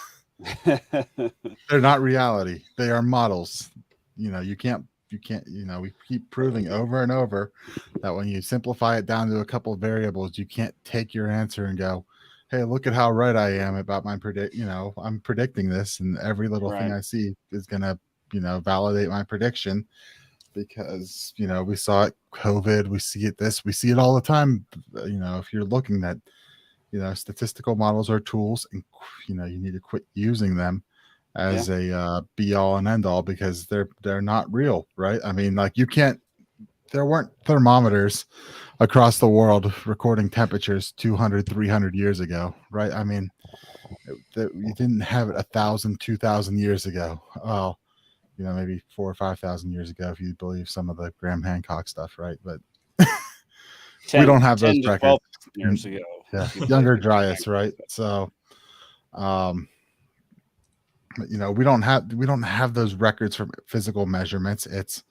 They're not reality. They are models. You can't, we keep proving over and over that when you simplify it down to a couple of variables, you can't take your answer and go, hey, look at how right I am about my I'm predicting this, and every little thing I see is going to, validate my prediction, because, we saw it COVID, we see it all the time. If you're looking at, statistical models are tools, and you need to quit using them as a be all and end all, because they're not real, right? I mean, like, there weren't thermometers across the world recording temperatures 200, 300 years ago, right? I mean, you didn't have it 1,000, 2,000 years ago. Well, maybe 4,000 or 5,000 years ago, if you believe some of the Graham Hancock stuff, right? But we don't have those records. Years ago. Yeah, younger Dryas, right? So, we don't have those records from physical measurements. It's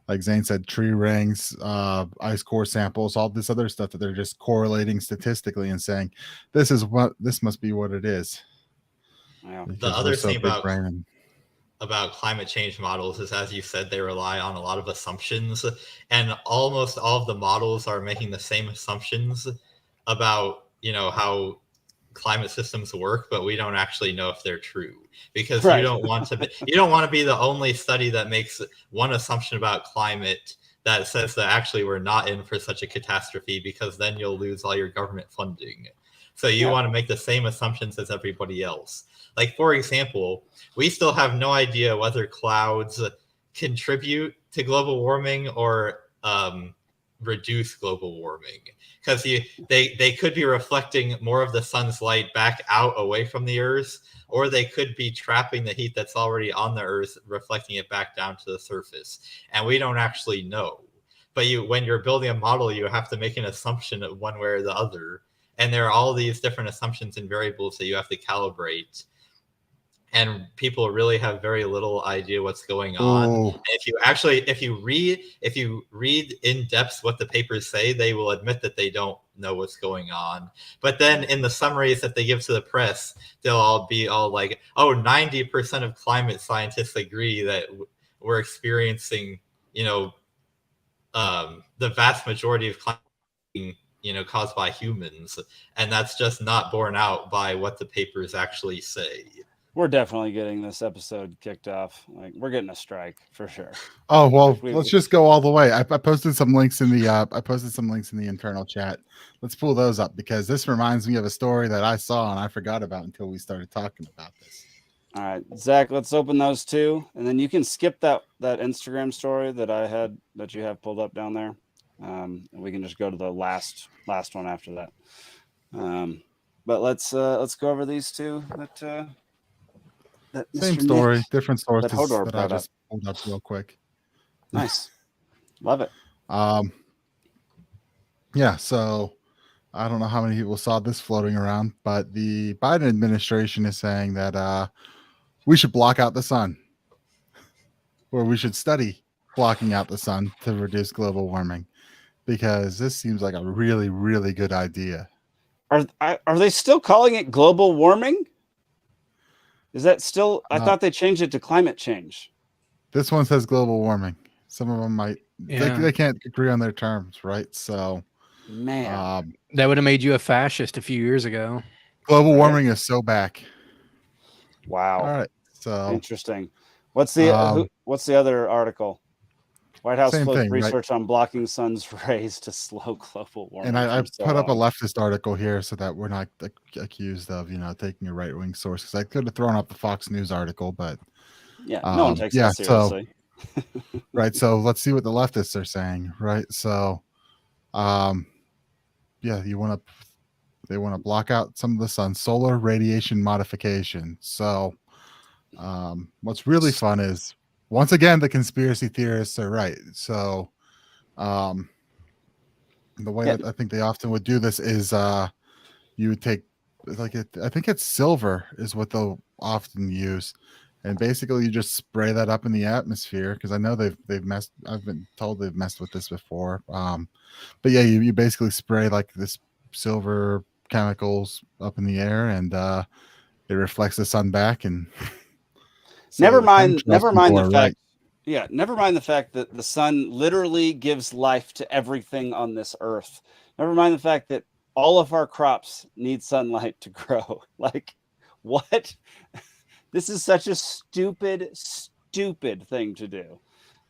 like Zane said, tree rings, ice core samples, all this other stuff that they're just correlating statistically and saying, this must be what it is. Yeah. The other thing about climate change models is, as you said, they rely on a lot of assumptions, and almost all of the models are making the same assumptions about, how climate systems work, but we don't actually know if they're true, because you don't want to be the only study that makes one assumption about climate that says that actually we're not in for such a catastrophe, because then you'll lose all your government funding. So you want to make the same assumptions as everybody else. Like, for example, we still have no idea whether clouds contribute to global warming or reduce global warming, because they could be reflecting more of the sun's light back out away from the earth, or they could be trapping the heat that's already on the earth, reflecting it back down to the surface, and we don't actually know. But when you're building a model, you have to make an assumption of one way or the other, and there are all these different assumptions and variables that you have to calibrate, and people really have very little idea what's going on. And if you read in depth what the papers say, they will admit that they don't know what's going on. But then in the summaries that they give to the press, they'll all be like, 90% of climate scientists agree that we're experiencing, the vast majority of climate caused by humans, and that's just not borne out by what the papers actually say. We're definitely getting this episode kicked off. Like, we're getting a strike for sure. Oh well, let's just go all the way. I posted some links in the internal chat. Let's pull those up because this reminds me of a story that I saw and I forgot about until we started talking about this. All right, Zach, let's open those two, and then you can skip that Instagram story that you have pulled up down there. And we can just go to the last one after that. But let's go over these two. That Same Mr. story, Nick, different sources Hodor that I brought just pulled up real quick. Nice, love it. Yeah, so I don't know how many people saw this floating around, but the Biden administration is saying that we should block out the sun, or we should study blocking out the sun to reduce global warming, because this seems like a really, really good idea. Are they still calling it global warming? Is that still? I thought they changed it to climate change. This one says global warming. Some of them might. Yeah. They can't agree on their terms, right? So, man, that would have made you a fascist a few years ago. Global warming is so back. Wow. All right. So interesting. What's the other article? White House floats research on blocking sun's rays to slow global warming. And I put up a leftist article here so that we're not accused of, taking a right-wing source, because I could have thrown up the Fox News article, but yeah, no one takes that seriously. So, right. So let's see what the leftists are saying. Right. So, they want to block out some of the sun's solar radiation modification. So, what's really fun is, once again, the conspiracy theorists are right. So, the way that I think they often would do this is, you would take I think it's silver is what they'll often use, and basically you just spray that up in the atmosphere, because I know they've messed. I've been told they've messed with this before. But yeah, you basically spray like this silver chemicals up in the air, and it reflects the sun back, and so never mind the fact. Right. Yeah, never mind the fact that the sun literally gives life to everything on this earth. Never mind the fact that all of our crops need sunlight to grow. Like, what? This is such a stupid thing to do.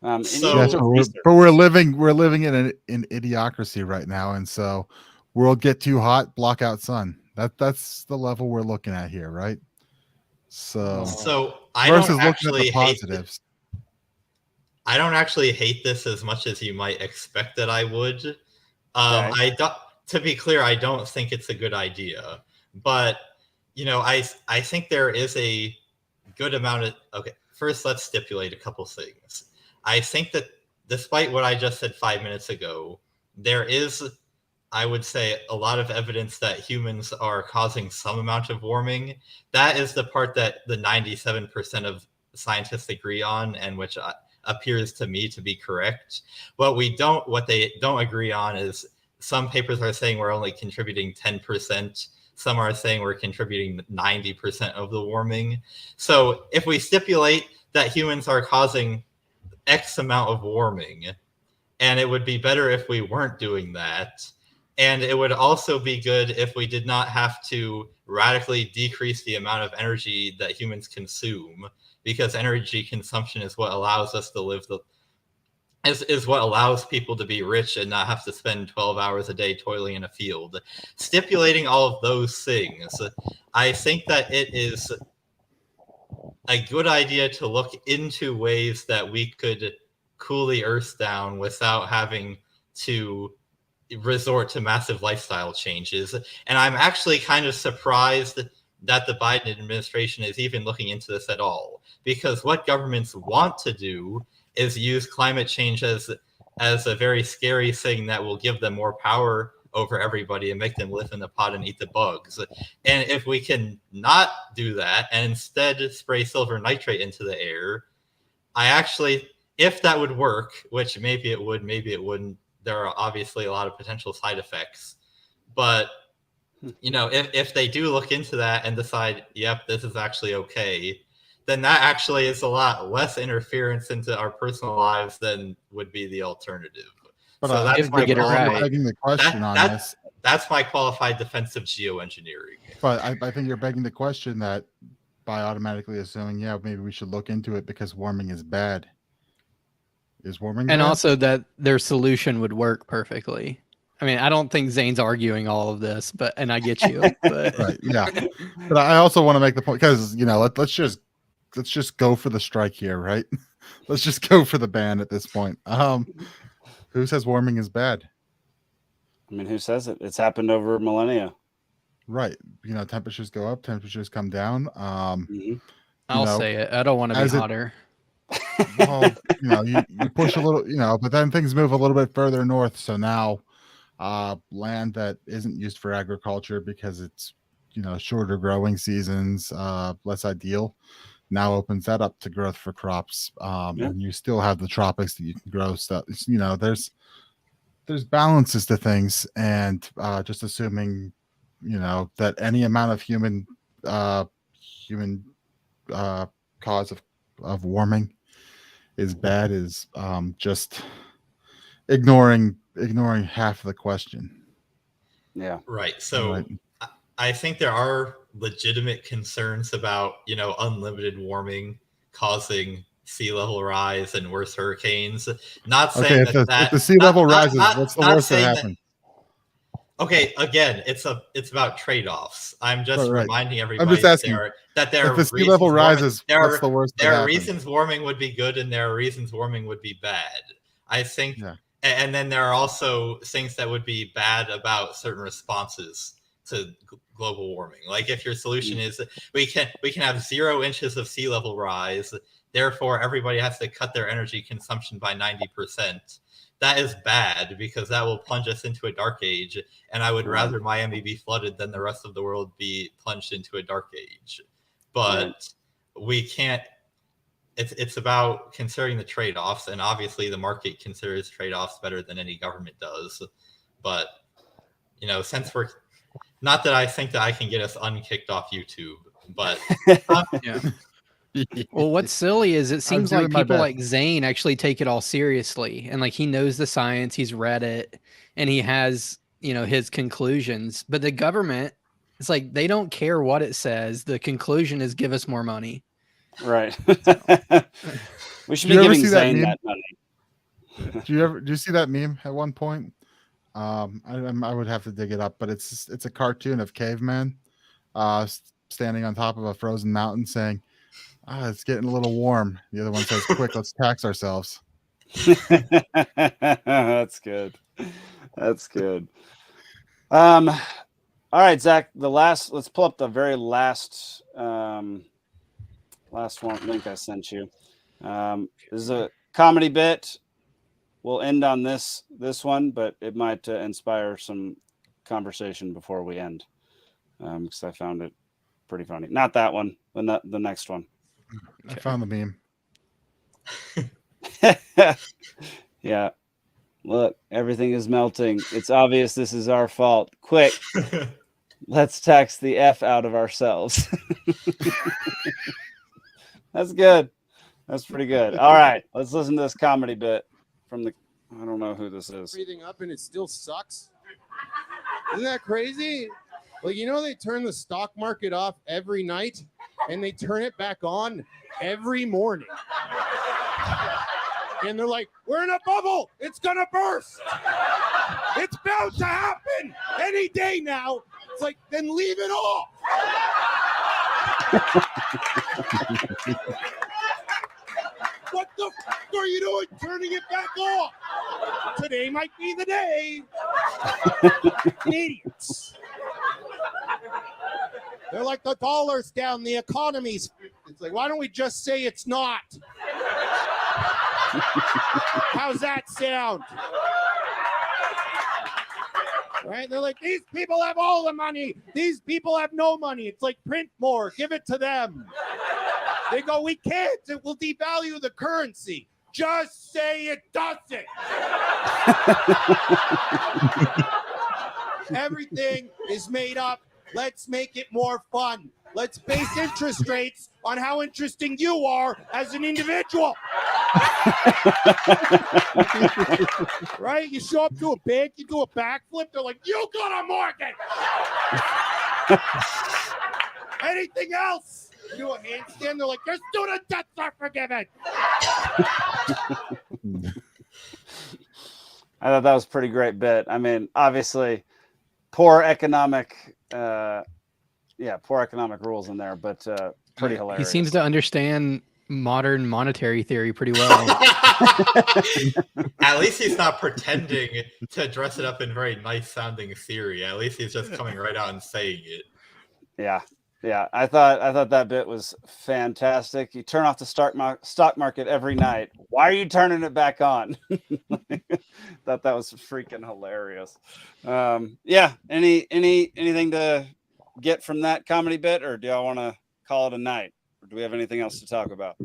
But we're living in an idiocracy right now, and so world get too hot, block out sun. That's the level we're looking at here, right? So I versus don't looking actually at the positives. I don't actually hate this as much as you might expect that I would. To be clear, I don't think it's a good idea, but I think there is a good amount of. Okay, first let's stipulate a couple things. I think that despite what I just said 5 minutes ago, there is, I would say, a lot of evidence that humans are causing some amount of warming. That is the part that the 97% of scientists agree on, and which appears to me to be correct. What they don't agree on is some papers are saying we're only contributing 10%. Some are saying we're contributing 90% of the warming. So if we stipulate that humans are causing X amount of warming, and it would be better if we weren't doing that, and it would also be good if we did not have to radically decrease the amount of energy that humans consume, because energy consumption is what allows us to live is what allows people to be rich and not have to spend 12 hours a day toiling in a field. Stipulating all of those things, I think that it is a good idea to look into ways that we could cool the earth down without having to resort to massive lifestyle changes. And I'm actually kind of surprised that the Biden administration is even looking into this at all, because what governments want to do is use climate change as a very scary thing that will give them more power over everybody and make them live in the pot and eat the bugs. And if we can not do that and instead spray silver nitrate into the air, if that would work, which maybe it would, maybe it wouldn't, there are obviously a lot of potential side effects. But, if they do look into that and decide, yep, this is actually okay, then that actually is a lot less interference into our personal lives than would be the alternative. But So that's if my they get it qualified- right. begging the question on this. That's my qualified defensive geoengineering. But I think you're begging the question that by automatically assuming, yeah, maybe we should look into it because warming is bad. Is warming And bad? also that their solution would work perfectly. I mean, I don't think Zane's arguing all of this, and I get you. But Right, yeah. But I also want to make the point because let's just go for the strike here, right? Let's just go for the ban at this point. Who says warming is bad? I mean, who says it? It's happened over millennia. Right. Temperatures go up, temperatures come down. I'll say it. I don't want to be hotter. Well, you push a little, but then things move a little bit further north. So now land that isn't used for agriculture because it's, shorter growing seasons, less ideal, now opens that up to growth for crops. And you still have the tropics that you can grow stuff. There's balances to things, and just assuming, that any amount of human cause of warming is bad is just ignoring half of the question. Yeah. Right. So I think there are legitimate concerns about, unlimited warming causing sea level rise and worse hurricanes. Not saying if the sea level rises, what's the worst that happens? Okay, again, it's about trade-offs. I'm just reminding everybody I'm just asking, that there if the sea level rises, what's the worst? There are reasons warming would be good, and there are reasons warming would be bad. I think, and then there are also things that would be bad about certain responses to global warming. Like if your solution is we can have 0 inches of sea level rise, therefore everybody has to cut their energy consumption by 90%. That is bad because that will plunge us into a dark age. And I would rather Miami be flooded than the rest of the world be plunged into a dark age. But we can't, it's about considering the trade-offs. And obviously the market considers trade-offs better than any government does. But, since we're, not that I think that I can get us unkicked off YouTube, but Well, what's silly is it seems like people like Zane actually take it all seriously, and like he knows the science, he's read it, and he has, his conclusions. But the government, it's like they don't care what it says. The conclusion is give us more money. Right. We should be giving Zane that money. Do you see that meme at one point? I would have to dig it up, but it's a cartoon of caveman standing on top of a frozen mountain saying, it's getting a little warm. The other one says, quick, let's tax ourselves. That's good. That's good. All right, Zach, let's pull up the very last one link I sent you. This is a comedy bit. We'll end on this one, but it might inspire some conversation before we end. Because I found it pretty funny. Not that one, but the next one. I found the meme. Yeah. Look, everything is melting. It's obvious this is our fault. Quick, let's tax the F out of ourselves. That's good. That's pretty good. All right, let's listen to this comedy bit from I don't know who this is. Breathing up and it still sucks. Isn't that crazy? Like, they turn the stock market off every night and they turn it back on every morning. And they're like, we're in a bubble. It's going to burst. It's bound to happen any day now. It's like, then leave it off. What the f are you doing turning it back off? Today might be the day. Idiots. They're like, the dollar's down, the economy's. It's like, why don't we just say it's not? How's that sound? Right? They're like, these people have all the money. These people have no money. It's like, print more, give it to them. They go, we can't. It will devalue the currency. Just say it doesn't. Everything is made up. Let's make it more fun. Let's base interest rates on how interesting you are as an individual. Right? You show up to a bank, you do a backflip, they're like, you got a mortgage. Anything else? You do a handstand, they're like, your student debts are forgiven. I thought that was a pretty great bit. I mean, obviously, poor economic rules in there, but pretty hilarious. He seems to understand modern monetary theory pretty well. At least he's not pretending to dress it up in very nice sounding theory. At least he's just coming right out and saying it. Yeah. I thought that bit was fantastic. You turn off the stock market every night. Why are you turning it back on? Thought that was freaking hilarious. Yeah. Anything to get from that comedy bit, or do y'all want to call it a night? Or do we have anything else to talk about?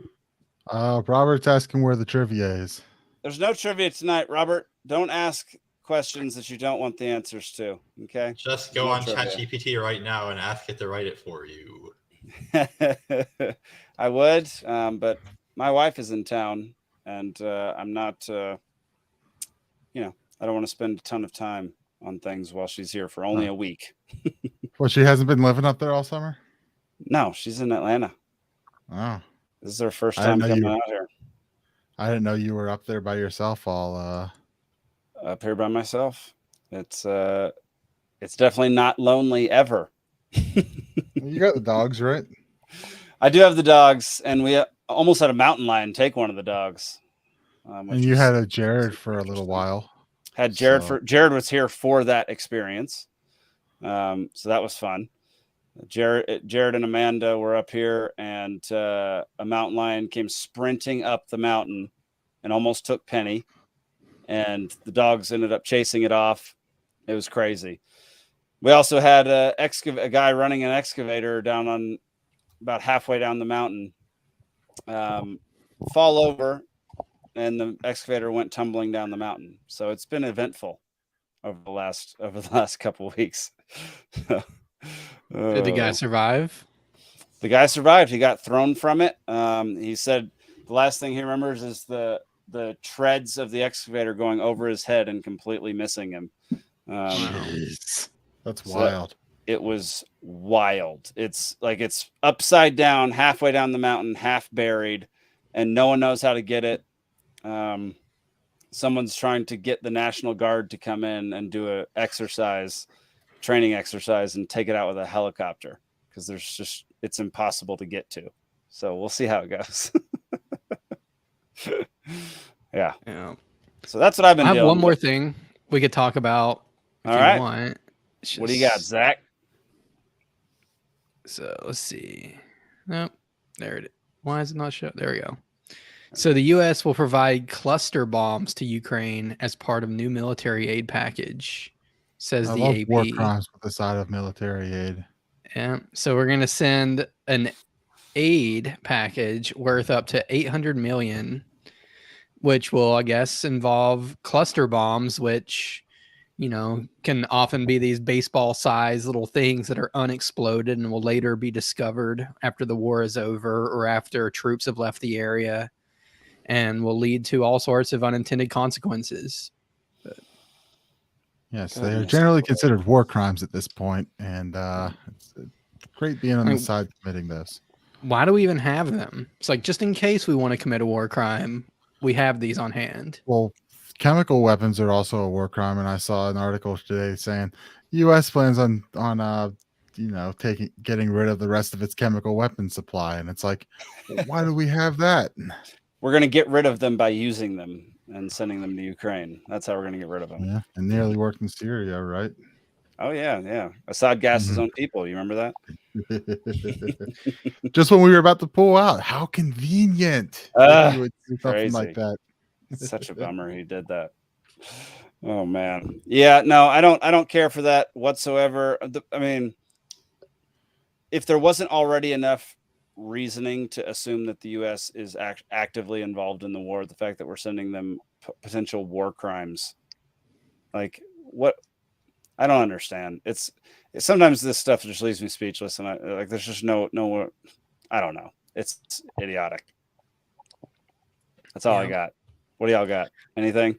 Robert's asking where the trivia is. There's no trivia tonight, Robert. Don't ask questions that you don't want the answers to. Okay. Just go on ChatGPT right now and ask it to write it for you. I would, but my wife is in town, and I'm not. I don't want to spend a ton of time on things while she's here for only a week. Well, she hasn't been living up there all summer? No, she's in Atlanta. Oh. This is her first time coming out here. I didn't know you were up there by yourself all up here by myself. It's definitely not lonely ever. You got the dogs, right? I do have the dogs, and we almost had a mountain lion take one of the dogs. And you had a Jared for a little while. Had Jared Jared was here for that experience. So that was fun. Jared and Amanda were up here, and a mountain lion came sprinting up the mountain and almost took Penny, and the dogs ended up chasing it off. It was crazy. We also had a guy running an excavator down on about halfway down the mountain, fall over, and the excavator went tumbling down the mountain. So it's been eventful over the last couple of weeks. Did the guy survive? The guy survived. He got thrown from it. He said the last thing he remembers is the treads of the excavator going over his head and completely missing him. That's wild. It was wild. It's like it's upside down, halfway down the mountain, half buried, and no one knows how to get it. Someone's trying to get the National Guard to come in and do a training exercise, and take it out with a helicopter, because it's impossible to get to. So we'll see how it goes. Yeah. So that's what I've been doing. I have one more thing we could talk about if All you right. want. What do you got, Zach? So let's see. Nope. There it is. Why is it not show? There we go. So the U.S. will provide cluster bombs to Ukraine as part of new military aid package, says I the love AP. war crimes with the side of military aid. Yeah. So we're going to send an aid package worth up to $800 million, which will, I guess, involve cluster bombs, which, can often be these baseball-sized little things that are unexploded and will later be discovered after the war is over or after troops have left the area, and will lead to all sorts of unintended consequences. Yes, they are generally considered war crimes at this point, and it's great being on the side committing this. Why do we even have them? It's like, just in case we want to commit a war crime, we have these on hand. Well, chemical weapons are also a war crime, and I saw an article today saying U.S. plans on getting rid of the rest of its chemical weapon supply, and it's like, why do we have that? We're going to get rid of them by using them and sending them to Ukraine. That's how we're going to get rid of them. Yeah, and nearly worked in Syria, right? Oh yeah. Assad gassed his own people. You remember that? Just when we were about to pull out. How convenient! He would do something like that. Such a bummer he did that. Oh man. Yeah, no, I don't care for that whatsoever. I mean, if there wasn't already enough reasoning to assume that the U.S. is actively involved in the war, the fact that we're sending them potential war crimes, like what? I don't understand. It's sometimes this stuff just leaves me speechless, and there's just no. I don't know. It's idiotic. That's all I Yeah. got. What do y'all got? Anything?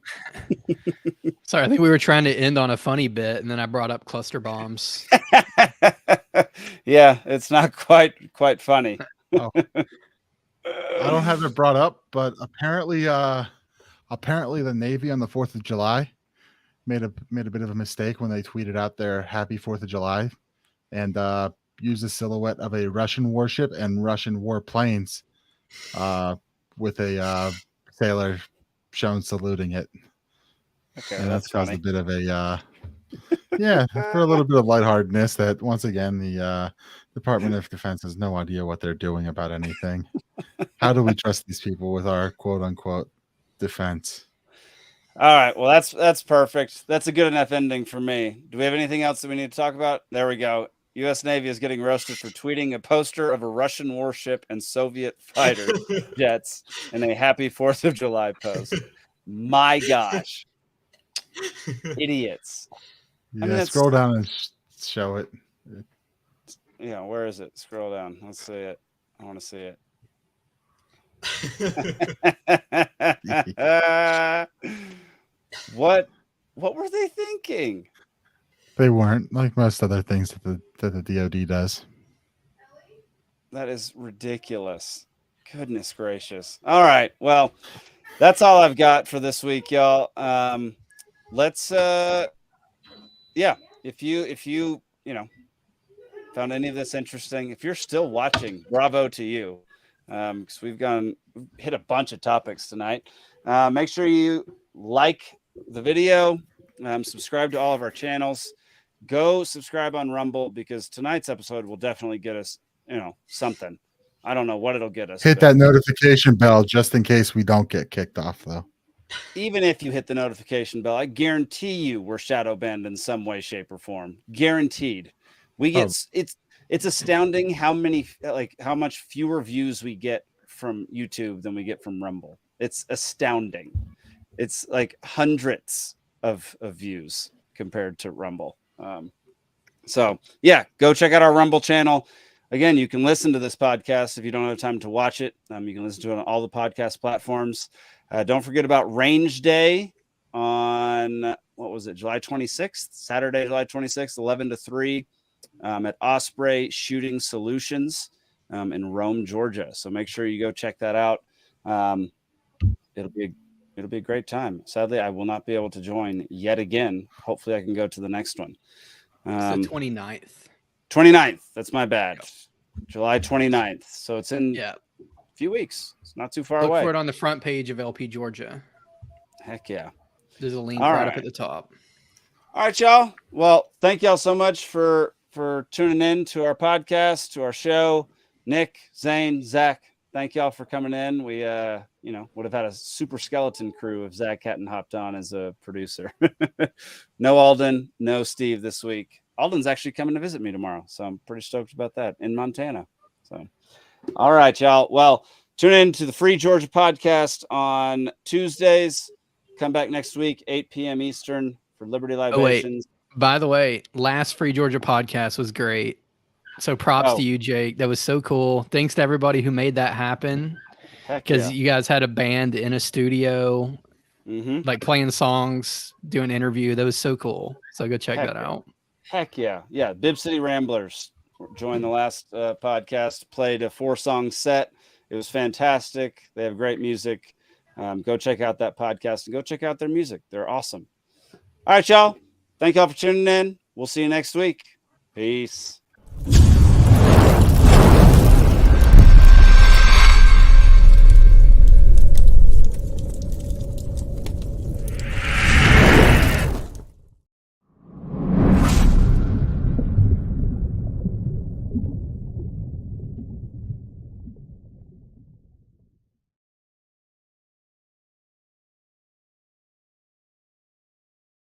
Sorry, I think we were trying to end on a funny bit, and then I brought up cluster bombs. Yeah, it's not quite funny. Oh. I don't have it brought up, but apparently the Navy on the 4th of July made a bit of a mistake when they tweeted out their Happy 4th of July and used a silhouette of a Russian warship and Russian warplanes with a sailor shown saluting it. Okay, and that's caused funny. a bit of a yeah, for a little bit of lightheartedness that once again the Department of Defense has no idea what they're doing about anything. How do we trust these people with our quote unquote defense? All right, well that's perfect. That's a good enough ending for me. Do we have anything else that we need to talk about? There we go. U.S. Navy is getting roasted for tweeting a poster of a Russian warship and Soviet fighter jets in a Happy 4th of July post. My gosh. Idiots. Yeah, I mean, scroll down and show it. Yeah, where is it? Scroll down. Let's see it. I want to see it. What were they thinking? They weren't, like most other things that the DoD does. That is ridiculous. Goodness gracious. All right. Well, that's all I've got for this week, y'all. Let's yeah, if you found any of this interesting, if you're still watching, bravo to you. Because we've hit a bunch of topics tonight. Make sure you like the video, subscribe to all of our channels. Go subscribe on Rumble, because tonight's episode will definitely get us, something. I don't know what it'll get us. Hit that notification bell just in case we don't get kicked off, though. Even if you hit the notification bell, I guarantee you we're shadow banned in some way, shape, or form. Guaranteed. We get it's astounding how much fewer views we get from YouTube than we get from Rumble. It's astounding. It's like hundreds of views compared to Rumble. So yeah, go check out our Rumble channel. Again, you can listen to this podcast if you don't have time to watch it. You can listen to it on all the podcast platforms. Don't forget about Range Day on, July 26th, Saturday, July 26th, 11 to 3 at Osprey Shooting Solutions in Rome, Georgia. So make sure you go check that out. It'll be a great time. Sadly, I will not be able to join yet again. Hopefully I can go to the next one. It's the 29th. 29th. That's my bad. Yep. July 29th. So it's in a few weeks. It's not too far away. Look for it on the front page of LP Georgia. Heck yeah. There's a link right up at the top. All right, y'all. Well, thank y'all so much for tuning in to our podcast, to our show. Nick, Zane, Zach, thank y'all for coming in. We would have had a super skeleton crew if Zach hadn't hopped on as a producer. No Alden, no Steve this week. Alden's actually coming to visit me tomorrow, so I'm pretty stoked about that in Montana. So, all right, y'all. Well, tune in to the Free Georgia podcast on Tuesdays. Come back next week, 8 p.m. Eastern for Liberty Libations. By the way, last Free Georgia podcast was great. So props to you, Jake. That was so cool. Thanks to everybody who made that happen. Because you guys had a band in a studio, like playing songs, doing an interview. That was so cool. So go check that out. Heck yeah. Yeah. Bib City Ramblers joined the last podcast, played a 4-song set. It was fantastic. They have great music. Go check out that podcast and go check out their music. They're awesome. All right, y'all. Thank y'all for tuning in. We'll see you next week. Peace.